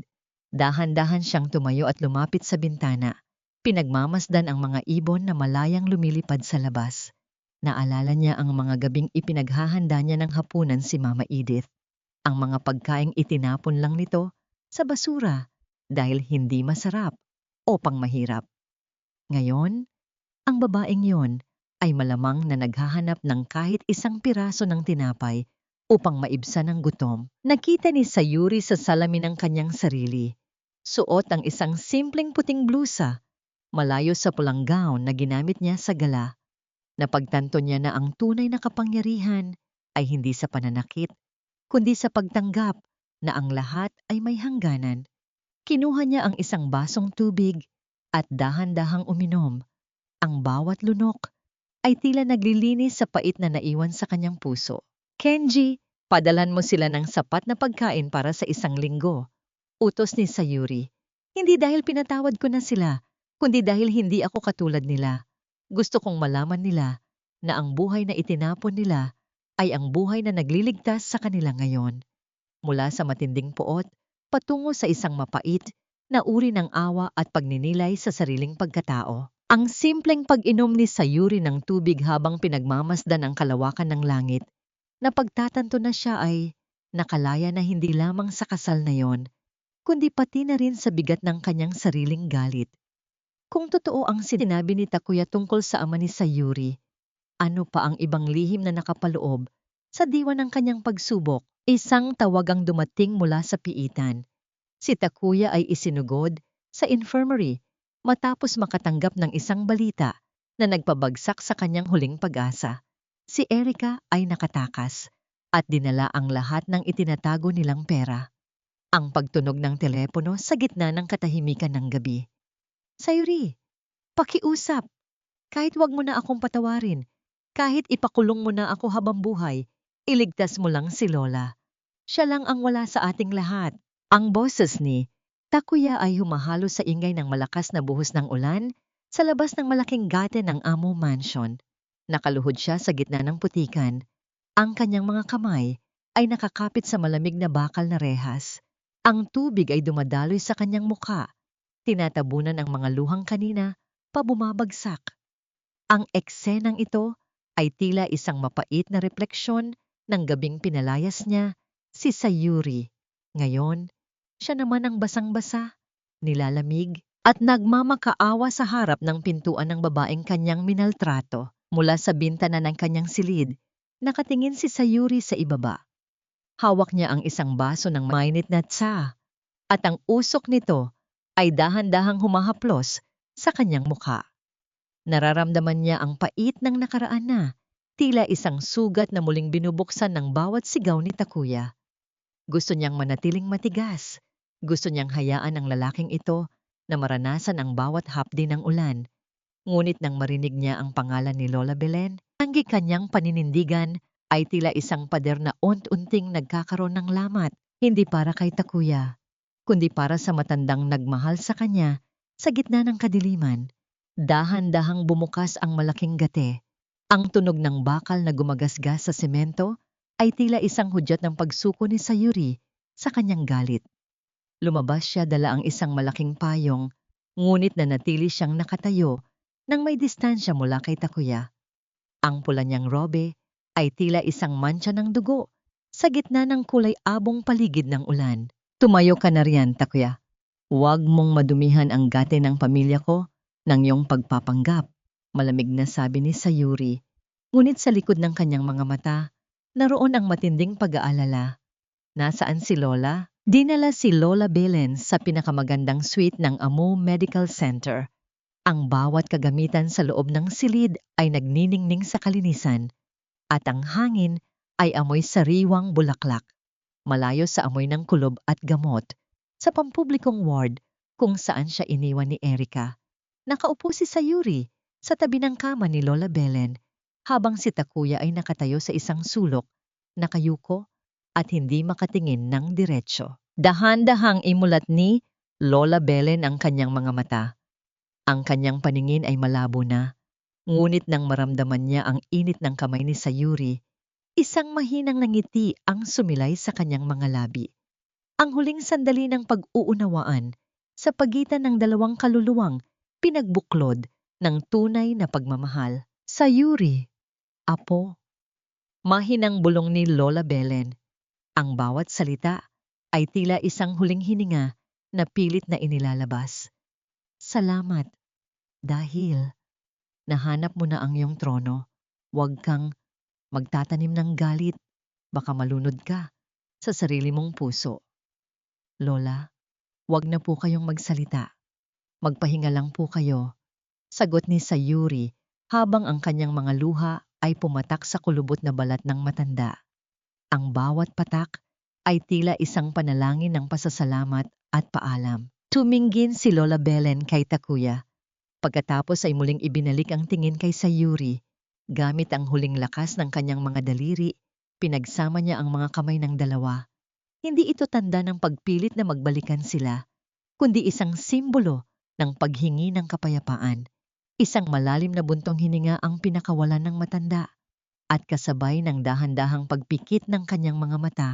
Dahan-dahan siyang tumayo at lumapit sa bintana. Pinagmamasdan ang mga ibon na malayang lumilipad sa labas. Naalala niya ang mga gabing ipinaghahanda niya ng hapunan si Mama Edith. Ang mga pagkaing itinapon lang nito sa basura dahil hindi masarap o pangmahirap. Ngayon, ang babaeng yon ay malamang na naghahanap ng kahit isang piraso ng tinapay upang maibsan ang gutom. Nakita ni Sayuri sa salamin ng kanyang sarili. Suot ang isang simpleng puting blusa, malayo sa pulang gown na ginamit niya sa gala. Napagtanto niya na ang tunay na kapangyarihan ay hindi sa pananakit, kundi sa pagtanggap na ang lahat ay may hangganan. Kinuha niya ang isang basong tubig at dahan-dahang uminom. Ang bawat lunok ay tila naglilinis sa pait na naiwan sa kanyang puso. Kenji, padalan mo sila ng sapat na pagkain para sa isang linggo. Utos ni Sayuri. Hindi dahil pinatawad ko na sila, kundi dahil hindi ako katulad nila. Gusto kong malaman nila na ang buhay na itinapon nila ay ang buhay na nagliligtas sa kanila ngayon. Mula sa matinding puot, patungo sa isang mapait na uri ng awa at pagninilay sa sariling pagkatao. Ang simpleng pag-inom ni Sayuri ng tubig habang pinagmamasdan ang kalawakan ng langit, na pagtatanto na siya ay nakalaya na hindi lamang sa kasal na yon, kundi pati na rin sa bigat ng kanyang sariling galit. Kung totoo ang sinabi ni Takuya tungkol sa ama ni Sayuri, ano pa ang ibang lihim na nakapaloob sa diwa ng kanyang pagsubok? Isang tawagang dumating mula sa piitan. Si Takuya ay isinugod sa infirmary matapos makatanggap ng isang balita na nagpabagsak sa kanyang huling pag-asa. Si Erika ay nakatakas at dinala ang lahat ng itinatago nilang pera. Ang pagtunog ng telepono sa gitna ng katahimikan ng gabi. Sayuri, pakiusap. Kahit wag mo na akong patawarin, kahit ipakulong mo na ako habang buhay, iligtas mo lang si Lola. Siya lang ang wala sa ating lahat. Ang boses ni Takuya ay humahalo sa ingay ng malakas na buhos ng ulan sa labas ng malaking gate ng Amo Mansion. Nakaluhod siya sa gitna ng putikan. Ang kanyang mga kamay ay nakakapit sa malamig na bakal na rehas. Ang tubig ay dumadaloy sa kanyang mukha. Tinatabunan ang mga luhang kanina pa bumabagsak. Ang eksenang ito ay tila isang mapait na refleksyon ng gabing pinalayas niya si Sayuri. Ngayon, siya naman ang basang-basa, nilalamig, at nagmamakaawa sa harap ng pintuan ng babaeng kanyang minaltrato. Mula sa bintana ng kanyang silid, nakatingin si Sayuri sa ibaba. Hawak niya ang isang baso ng mainit na tsa, at ang usok nito ay dahan-dahang humahaplos sa kanyang mukha. Nararamdaman niya ang pait ng nakaraan na, tila isang sugat na muling binubuksan ng bawat sigaw ni Takuya. Gusto niyang manatiling matigas. Gusto niyang hayaan ang lalaking ito na maranasan ang bawat hapdi ng ulan. Ngunit nang marinig niya ang pangalan ni Lola Belen, ang kanyang paninindigan ay tila isang pader na unti-unting nagkakaroon ng lamat, hindi para kay Takuya, kundi para sa matandang nagmahal sa kanya sa gitna ng kadiliman. Dahan-dahang bumukas ang malaking gate. Ang tunog ng bakal na gumagasgas sa semento ay tila isang hudyat ng pagsuko ni Sayuri sa kanyang galit. Lumabas siya dala ang isang malaking payong, ngunit nanatili siyang nakatayo nang may distansya mula kay Takuya. Ang pula niyang robe ay tila isang mantsa ng dugo sa gitna ng kulay abong paligid ng ulan. Tumayo ka na riyan, Takuya. Huwag mong madumihan ang gate ng pamilya ko ng iyong pagpapanggap, malamig na sabi ni Sayuri. Ngunit sa likod ng kanyang mga mata, naroon ang matinding pag-aalala. Nasaan si Lola? Dinala si Lola Belen sa pinakamagandang suite ng Amo Medical Center. Ang bawat kagamitan sa loob ng silid ay nagniningning sa kalinisan, at ang hangin ay amoy sariwang bulaklak, malayo sa amoy ng kulob at gamot. Sa pampublikong ward kung saan siya iniwan ni Erika, nakaupo si Sayuri sa tabi ng kama ni Lola Belen, habang si Takuya ay nakatayo sa isang sulok, nakayuko at hindi makatingin ng diretsyo. Dahan-dahang imulat ni Lola Belen ang kanyang mga mata. Ang kanyang paningin ay malabo na, ngunit nang maramdaman niya ang init ng kamay ni Sayuri, isang mahinang ngiti ang sumilay sa kanyang mga labi. Ang huling sandali ng pag-uunawaan sa pagitan ng dalawang kaluluwang pinagbuklod ng tunay na pagmamahal. Sayuri, apo, mahinang bulong ni Lola Belen. Ang bawat salita ay tila isang huling hininga na pilit na inilalabas. Salamat dahil nahanap mo na ang iyong trono. Huwag kang magtatanim ng galit, baka malunod ka sa sarili mong puso. Lola, huwag na po kayong magsalita. Magpahinga lang po kayo. Sagot ni Sayuri habang ang kanyang mga luha ay pumatak sa kulubot na balat ng matanda. Ang bawat patak ay tila isang panalangin ng pasasalamat at paalam. Tumingin si Lola Belen kay Takuya. Pagkatapos ay muling ibinalik ang tingin kay Sayuri. Gamit ang huling lakas ng kanyang mga daliri, pinagsama niya ang mga kamay ng dalawa. Hindi ito tanda ng pagpilit na magbalikan sila, kundi isang simbolo ng paghingi ng kapayapaan. Isang malalim na buntong hininga ang pinakawalan ng matanda. At kasabay ng dahan-dahang pagpikit ng kanyang mga mata,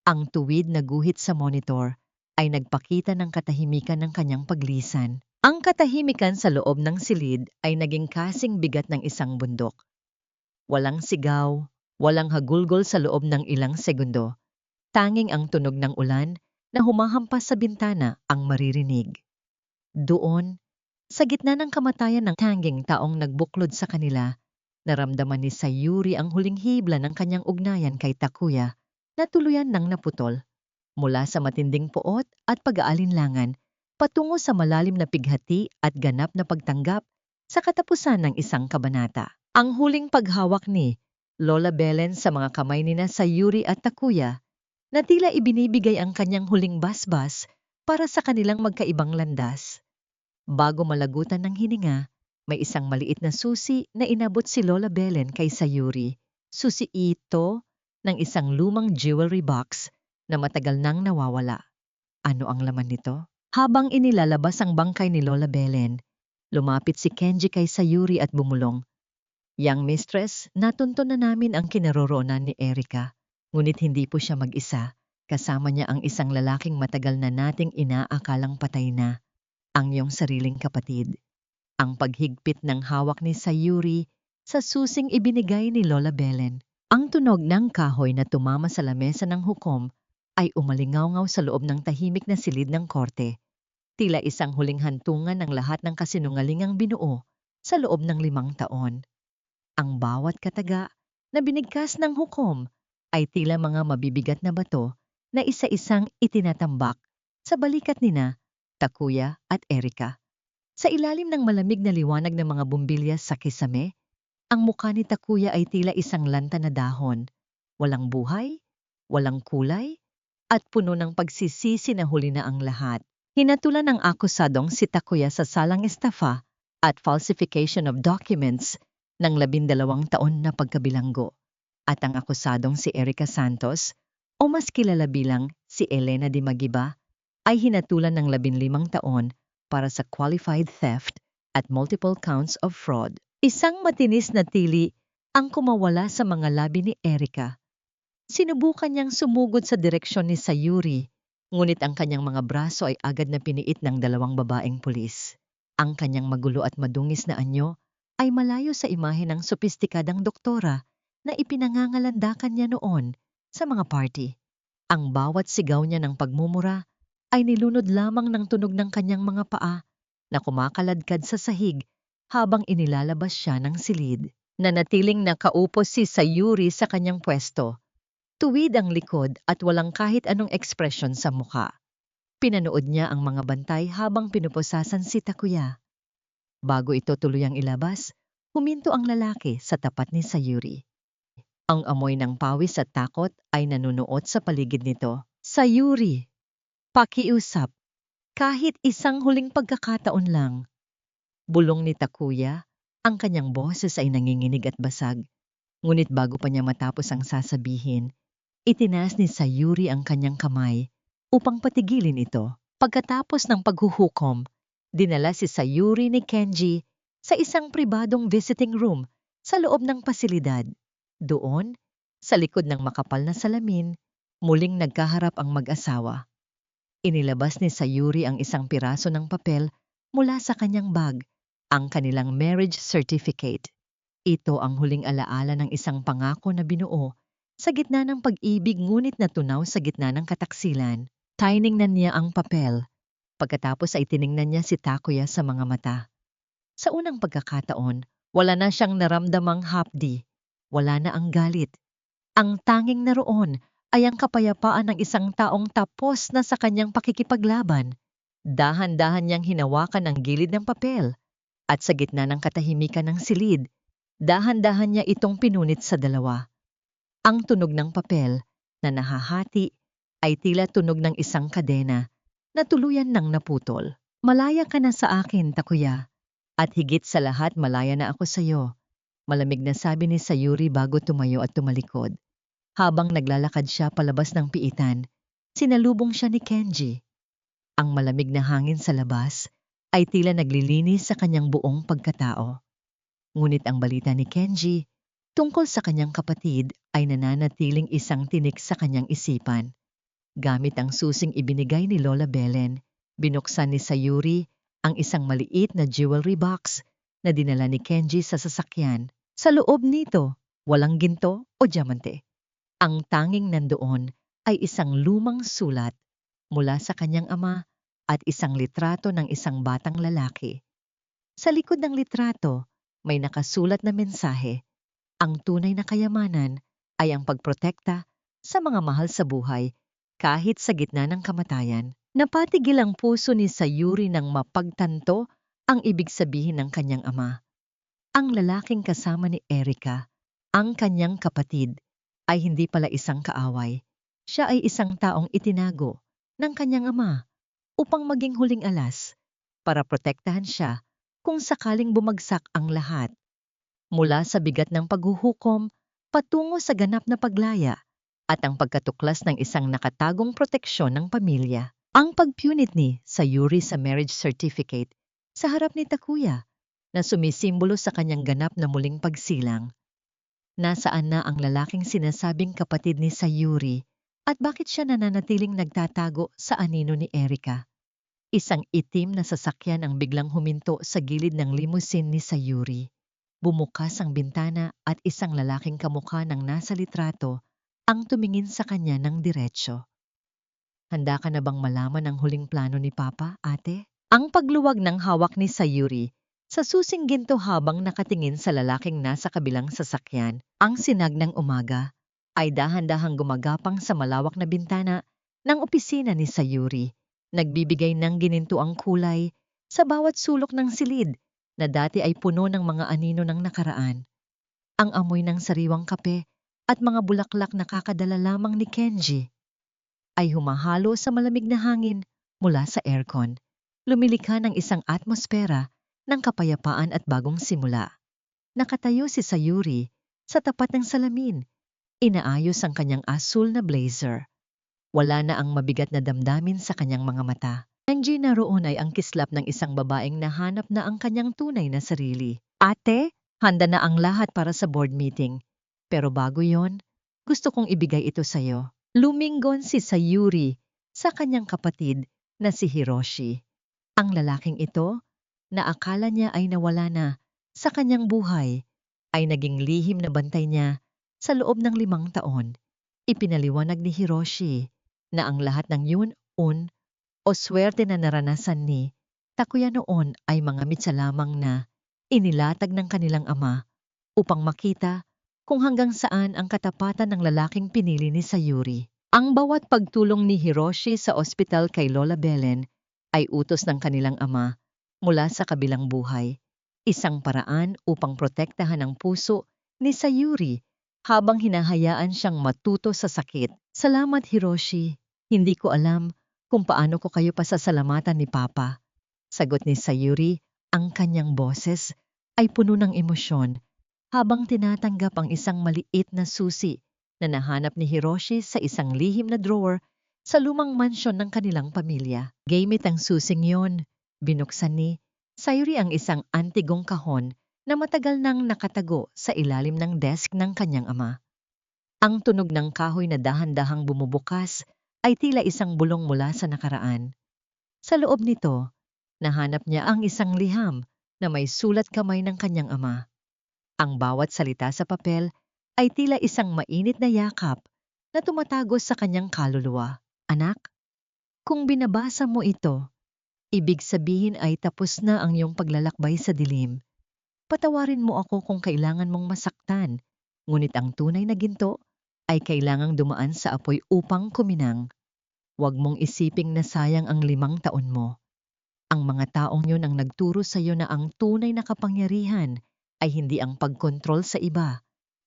ang tuwid na guhit sa monitor ay nagpakita ng katahimikan ng kanyang paglisan. Ang katahimikan sa loob ng silid ay naging kasing bigat ng isang bundok. Walang sigaw, walang hagulgol sa loob ng ilang segundo. Tanging ang tunog ng ulan na humahampas sa bintana ang maririnig. Doon, sa gitna ng kamatayan ng tanging taong nagbuklod sa kanila, naramdaman ni Sayuri ang huling hibla ng kanyang ugnayan kay Takuya na tuluyan nang naputol. Mula sa matinding poot at pag-aalinlangan, patungo sa malalim na pighati at ganap na pagtanggap sa katapusan ng isang kabanata. Ang huling paghawak ni Lola Belen sa mga kamay nina Sayuri at Takuya na tila ibinibigay ang kanyang huling basbas para sa kanilang magkaibang landas. Bago malagutan ng hininga, may isang maliit na susi na inabot si Lola Belen kay Sayuri. Susi ito ng isang lumang jewelry box na matagal nang nawawala. Ano ang laman nito? Habang inilalabas ang bangkay ni Lola Belen, lumapit si Kenji kay Sayuri at bumulong. Young mistress, natunto na namin ang kinaroroonan ni Erika. Ngunit hindi po siya mag-isa. Kasama niya ang isang lalaking matagal na nating inaakalang patay na, ang iyong sariling kapatid. Ang paghigpit ng hawak ni Sayuri sa susing ibinigay ni Lola Belen. Ang tunog ng kahoy na tumama sa lamesa ng hukom ay umalingaw-ngaw sa loob ng tahimik na silid ng korte. Tila isang huling hantungan ng lahat ng kasinungalingang binuo sa loob ng 5 taon. Ang bawat kataga na binigkas ng hukom ay tila mga mabibigat na bato na isa-isang itinatambak sa balikat nina Takuya at Erika. Sa ilalim ng malamig na liwanag ng mga bumbilya sa kisame, ang mukha ni Takuya ay tila isang lanta na dahon. Walang buhay, walang kulay, at puno ng pagsisisi na huli na ang lahat. Hinatulan ng akusadong si Takuya sa salang estafa at falsification of documents ng 12 taon na pagkabilanggo. At ang akusadong si Erika Santos, o mas kilala bilang si Elena de Magiba, ay hinatulan ng 15 taon para sa qualified theft at multiple counts of fraud. Isang matinis na tili ang kumawala sa mga labi ni Erika. Sinubukan niyang sumugod sa direksyon ni Sayuri, ngunit ang kanyang mga braso ay agad na piniit ng 2 babaeng pulis. Ang kanyang magulo at madungis na anyo ay malayo sa imahe ng sopistikadang doktora na ipinangangalandakan niya noon sa mga party. Ang bawat sigaw niya ng pagmumura ay nilunod lamang ng tunog ng kanyang mga paa na kumakaladkad sa sahig habang inilalabas siya ng silid. Nanatiling nakaupo si Sayuri sa kanyang pwesto. Tuwid ang likod at walang kahit anong ekspresyon sa mukha. Pinanood niya ang mga bantay habang pinupusasan si Takuya. Bago ito tuluyang ilabas, huminto ang lalaki sa tapat ni Sayuri. Ang amoy ng pawis at takot ay nanunuot sa paligid nito. Sayuri, pakiusap, kahit isang huling pagkakataon lang. Bulong ni Takuya, ang kanyang boses ay nanginginig at basag. Ngunit bago pa niya matapos ang sasabihin, itinaas ni Sayuri ang kanyang kamay upang patigilin ito. Pagkatapos ng paghuhukom, dinala si Sayuri ni Kenji sa isang pribadong visiting room sa loob ng pasilidad. Doon, sa likod ng makapal na salamin, Muling nagkaharap ang mag-asawa. Inilabas ni Sayuri ang isang piraso ng papel mula sa kanyang bag, ang kanilang marriage certificate. Ito ang huling alaala ng isang pangako na binuo sa gitna ng pag-ibig ngunit natunaw sa gitna ng kataksilan. Tiningnan niya ang papel. Pagkatapos ay tiningnan niya si Takuya sa mga mata. Sa unang pagkakataon, wala na siyang naramdamang hapdi. Wala na ang galit. Ang tanging naroon ay ang kapayapaan ng isang taong tapos na sa kanyang pakikipaglaban. Dahan-dahan niyang hinawakan ang gilid ng papel at sa gitna ng katahimikan ng silid, dahan-dahan niya itong pinunit sa dalawa. Ang tunog ng papel na nahahati ay tila tunog ng isang kadena na tuluyan nang naputol. Malaya ka na sa akin, Takuya. At higit sa lahat malaya na ako sa iyo. Malamig na sabi ni Sayuri bago tumayo at tumalikod. Habang naglalakad siya palabas ng piitan, sinalubong siya ni Kenji. Ang malamig na hangin sa labas ay tila naglilinis sa kanyang buong pagkatao. Ngunit ang balita ni Kenji tungkol sa kanyang kapatid ay nananatiling isang tinik sa kanyang isipan. Gamit ang susing ibinigay ni Lola Belen, binuksan ni Sayuri ang isang maliit na jewelry box na dinala ni Kenji sa sasakyan. Sa loob nito, walang ginto o diamante. Ang tanging nandoon ay isang lumang sulat mula sa kanyang ama at isang litrato ng isang batang lalaki. Sa likod ng litrato, may nakasulat na mensahe. Ang tunay na kayamanan ay ang pagprotekta sa mga mahal sa buhay kahit sa gitna ng kamatayan. Napatigil ang puso ni Sayuri nang mapagtanto ang ibig sabihin ng kanyang ama. Ang lalaking kasama ni Erika, ang kanyang kapatid, ay hindi pala isang kaaway. Siya ay isang taong itinago ng kanyang ama upang maging huling alas para protektahan siya kung sakaling bumagsak ang lahat. Mula sa bigat ng paghuhukom patungo sa ganap na paglaya at ang pagkatuklas ng isang nakatagong proteksyon ng pamilya. Ang pagpunit ni Sayuri sa marriage certificate sa harap ni Takuya na sumisimbolo sa kanyang ganap na muling pagsilang. Nasaan na ang lalaking sinasabing kapatid ni Sayuri at bakit siya nananatiling nagtatago sa anino ni Erika? Isang itim na sasakyan ang biglang huminto sa gilid ng limousine ni Sayuri. Bumukas ang bintana at isang lalaking kamukha ng nasa litrato ang tumingin sa kanya ng diretsyo. Handa ka na bang malaman ang huling plano ni Papa, ate? Ang pagluwag ng hawak ni Sayuri sa susing ginto habang nakatingin sa lalaking nasa kabilang sasakyan, ang sinag ng umaga, ay dahan-dahang gumagapang sa malawak na bintana ng opisina ni Sayuri, nagbibigay ng ginintuang kulay sa bawat sulok ng silid na dati ay puno ng mga anino ng nakaraan. Ang amoy ng sariwang kape at mga bulaklak na kakadala lamang ni Kenji ay humahalo sa malamig na hangin mula sa aircon, lumilikha ng isang atmosfera ng kapayapaan at bagong simula. Nakatayo si Sayuri sa tapat ng salamin, inaayos ang kanyang asul na blazer. Wala na ang mabigat na damdamin sa kanyang mga mata. Ang naroon ay ang kislap ng isang babaeng nahanap na ang kanyang tunay na sarili. Ate, handa na ang lahat para sa board meeting. Pero bago yon, gusto kong ibigay ito sa'yo. Lumingon si Sayuri sa kanyang kapatid na si Hiroshi. Ang lalaking ito, na akala niya ay nawala na sa kanyang buhay, ay naging lihim na bantay niya sa loob ng 5 taon. Ipinaliwanag ni Hiroshi na ang lahat ng yun-un o swerte na naranasan ni Takuya noon ay mga mitsa lamang na inilatag ng kanilang ama upang makita kung hanggang saan ang katapatan ng lalaking pinili ni Sayuri. Ang bawat pagtulong ni Hiroshi sa ospital kay Lola Belen ay utos ng kanilang ama mula sa kabilang buhay. Isang paraan upang protektahan ang puso ni Sayuri habang hinahayaan siyang matuto sa sakit. Salamat Hiroshi, hindi ko alam kung paano ko kayo pasasalamatan ni Papa. Sagot ni Sayuri, ang kanyang boses ay puno ng emosyon habang tinatanggap ang isang maliit na susi na nahanap ni Hiroshi sa isang lihim na drawer sa lumang mansyon ng kanilang pamilya. Gamit ang susing yon, binuksan ni Sayuri ang isang antigong kahon na matagal nang nakatago sa ilalim ng desk ng kanyang ama. Ang tunog ng kahoy na dahan-dahang bumubukas ay tila isang bulong mula sa nakaraan. Sa loob nito, nahanap niya ang isang liham na may sulat kamay ng kanyang ama. Ang bawat salita sa papel ay tila isang mainit na yakap na tumatagos sa kanyang kaluluwa. Anak, kung binabasa mo ito, ibig sabihin ay tapos na ang iyong paglalakbay sa dilim. Patawarin mo ako kung kailangan mong masaktan, ngunit ang tunay na ginto ay kailangang dumaan sa apoy upang kuminang. Huwag mong isiping na sayang ang 5 taon mo. Ang mga taong yun ang nagturo sa iyo na ang tunay na kapangyarihan ay hindi ang pagkontrol sa iba,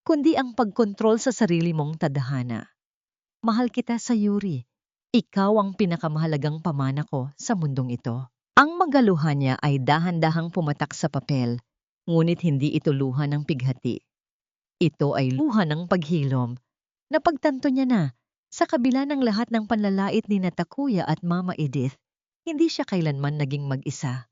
kundi ang pagkontrol sa sarili mong tadhana. Mahal kita, Sayuri. Ikaw ang pinakamahalagang pamana ko sa mundong ito. Ang magaluhan niya ay dahan-dahang pumatak sa papel, ngunit hindi ito luha ng pighati. Ito ay luha ng paghilom. Napagtanto niya na, sa kabila ng lahat ng panlalait ni Takuya at Mama Edith, hindi siya kailanman naging mag-isa.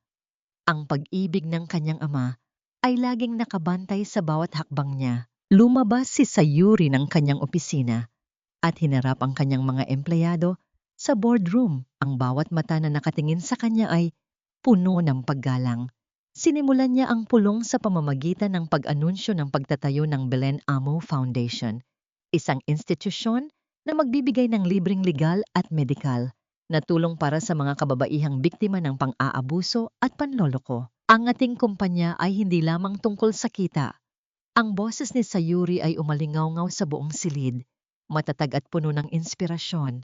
Ang pag-ibig ng kanyang ama ay laging nakabantay sa bawat hakbang niya. Lumabas si Sayuri ng kanyang opisina at hinarap ang kanyang mga empleyado sa boardroom. Ang bawat mata na nakatingin sa kanya ay puno ng paggalang. Sinimulan niya ang pulong sa pamamagitan ng pag-anunsyo ng pagtatayo ng Belen Amo Foundation, isang institusyon na magbibigay ng libreng legal at medikal na tulong para sa mga kababaihang biktima ng pang-aabuso at panloloko. Ang ating kumpanya ay hindi lamang tungkol sa kita. Ang boses ni Sayuri ay umalingaw-ngaw sa buong silid, matatag at puno ng inspirasyon.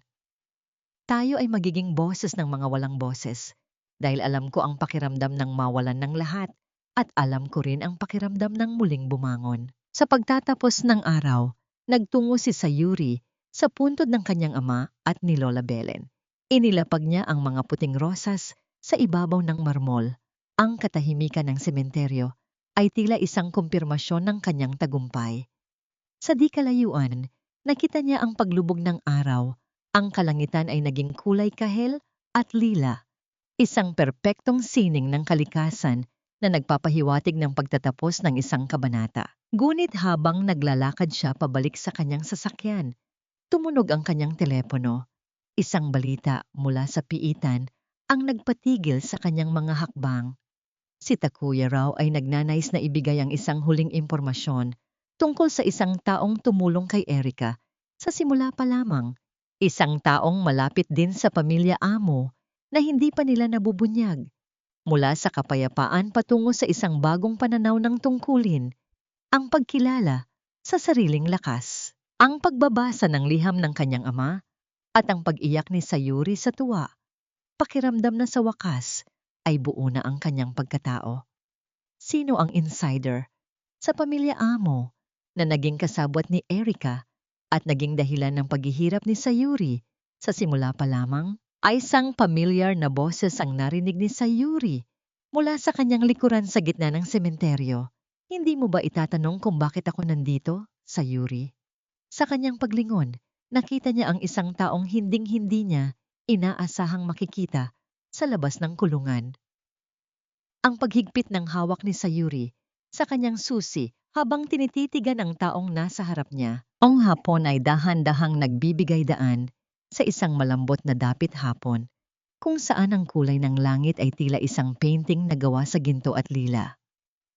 Tayo ay magiging boses ng mga walang boses, dahil alam ko ang pakiramdam ng mawalan ng lahat at alam ko rin ang pakiramdam ng muling bumangon. Sa pagtatapos ng araw, nagtungo si Sayuri sa puntod ng kanyang ama at ni Lola Belen. Inilapag niya ang mga puting rosas sa ibabaw ng marmol. Ang katahimikan ng sementeryo ay tila isang kumpirmasyon ng kanyang tagumpay. Sa di kalayuan, nakita niya ang paglubog ng araw. Ang kalangitan ay naging kulay kahel at lila. Isang perpektong sining ng kalikasan na nagpapahiwatig ng pagtatapos ng isang kabanata. Ngunit habang naglalakad siya pabalik sa kanyang sasakyan, tumunog ang kanyang telepono. Isang balita mula sa piitan ang nagpatigil sa kanyang mga hakbang. Si Takuya raw ay nagnanais na ibigay ang isang huling impormasyon tungkol sa isang taong tumulong kay Erika sa simula pa lamang. Isang taong malapit din sa pamilya Amo na hindi pa nila nabubunyag. Mula sa kapayapaan patungo sa isang bagong pananaw ng tungkulin, ang pagkilala sa sariling lakas. Ang pagbabasa ng liham ng kanyang ama at ang pag-iyak ni Sayuri sa tuwa, pakiramdam na sa wakas ay buo na ang kanyang pagkatao. Sino ang insider sa pamilya Amo na naging kasabwat ni Erika at naging dahilan ng paghihirap ni Sayuri sa simula pa lamang? Ay isang pamilyar na boses ang narinig ni Sayuri mula sa kanyang likuran sa gitna ng sementeryo. Hindi mo ba itatanong kung bakit ako nandito, Sayuri? Sa kanyang paglingon, nakita niya ang isang taong hinding-hindi niya inaasahang makikita sa labas ng kulungan. Ang paghigpit ng hawak ni Sayuri sa kanyang susi habang tinititigan ang taong nasa harap niya. Ang hapon ay dahan-dahang nagbibigay daan sa isang malambot na dapit hapon, kung saan ang kulay ng langit ay tila isang painting na gawa sa ginto at lila.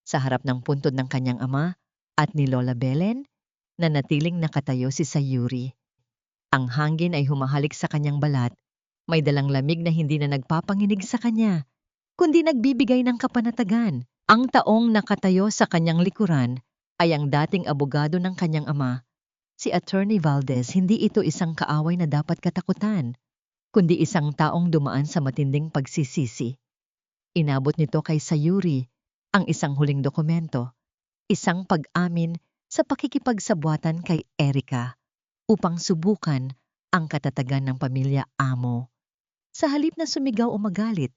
Sa harap ng puntod ng kanyang ama at ni Lola Belen, nanatiling nakatayo si Sayuri. Ang hangin ay humahalik sa kanyang balat, may dalang lamig na hindi na nagpapanginig sa kanya, kundi nagbibigay ng kapanatagan. Ang taong nakatayo sa kanyang likuran ay ang dating abogado ng kanyang ama. Si Attorney Valdez, hindi ito isang kaaway na dapat katakutan, kundi isang taong dumaan sa matinding pagsisisi. Inabot nito kay Sayuri ang isang huling dokumento, isang pag-amin sa pakikipagsabwatan kay Erika upang subukan ang katatagan ng pamilya Amo. Sa halip na sumigaw o magalit,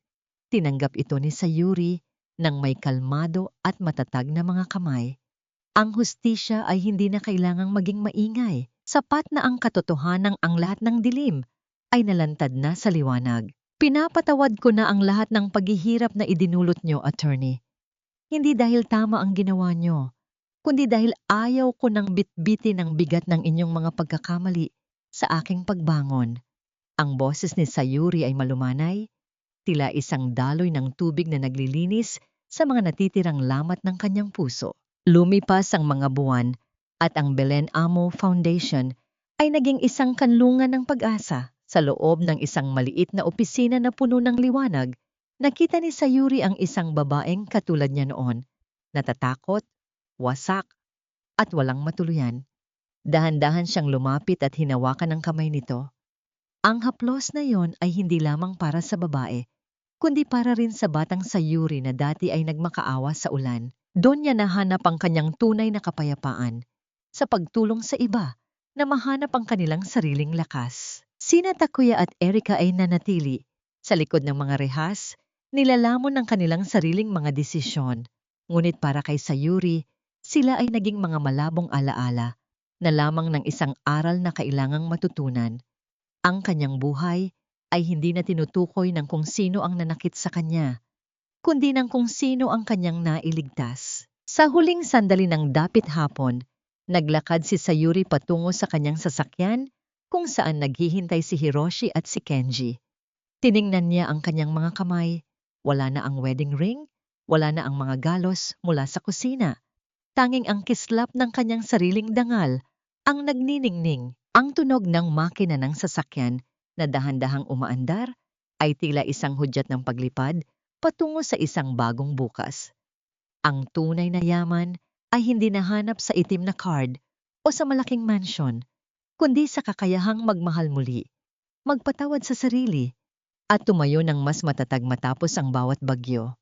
tinanggap ito ni Sayuri ng may kalmado at matatag na mga kamay. Ang hustisya ay hindi na kailangang maging maingay, sapat na ang katotohanan ang lahat ng dilim ay nalantad na sa liwanag. Pinapatawad ko na ang lahat ng paghihirap na idinulot nyo, Attorney. Hindi dahil tama ang ginawa nyo, kundi dahil ayaw ko nang bitbitin ang bigat ng inyong mga pagkakamali sa aking pagbangon. Ang boses ni Sayuri ay malumanay, tila isang daloy ng tubig na naglilinis sa mga natitirang lamat ng kanyang puso. Lumipas ang mga buwan at ang Belen Amo Foundation ay naging isang kanlungan ng pag-asa. Sa loob ng isang maliit na opisina na puno ng liwanag, nakita ni Sayuri ang isang babaeng katulad niya noon, natatakot, wasak, at walang matuluyan. Dahan-dahan siyang lumapit at hinawakan ang kamay nito. Ang haplos na yon ay hindi lamang para sa babae, kundi para rin sa batang Sayuri na dati ay nagmakaawa sa ulan. Doon niya nahanap ang kanyang tunay na kapayapaan, sa pagtulong sa iba na mahanap ang kanilang sariling lakas. Sina Takuya at Erika ay nanatili sa likod ng mga rehas, nilalamon ng kanilang sariling mga desisyon. Ngunit para kay Sayuri, sila ay naging mga malabong alaala na lamang ng isang aral na kailangang matutunan. Ang kanyang buhay ay hindi na tinutukoy ng kung sino ang nanakit sa kanya, kundi ng kung sino ang kanyang nailigtas. Sa huling sandali ng dapit hapon, naglakad si Sayuri patungo sa kanyang sasakyan kung saan naghihintay si Hiroshi at si Kenji. Tiningnan niya ang kanyang mga kamay. Wala na ang wedding ring, wala na ang mga galos mula sa kusina. Tanging ang kislap ng kanyang sariling dangal ang nagniningning. Ang tunog ng makina ng sasakyan na dahan-dahang umaandar ay tila isang hudyat ng paglipad patungo sa isang bagong bukas. Ang tunay na yaman ay hindi nahanap sa itim na card o sa malaking mansyon, kundi sa kakayahang magmahal muli, magpatawad sa sarili, at tumayo ng mas matatag matapos ang bawat bagyo.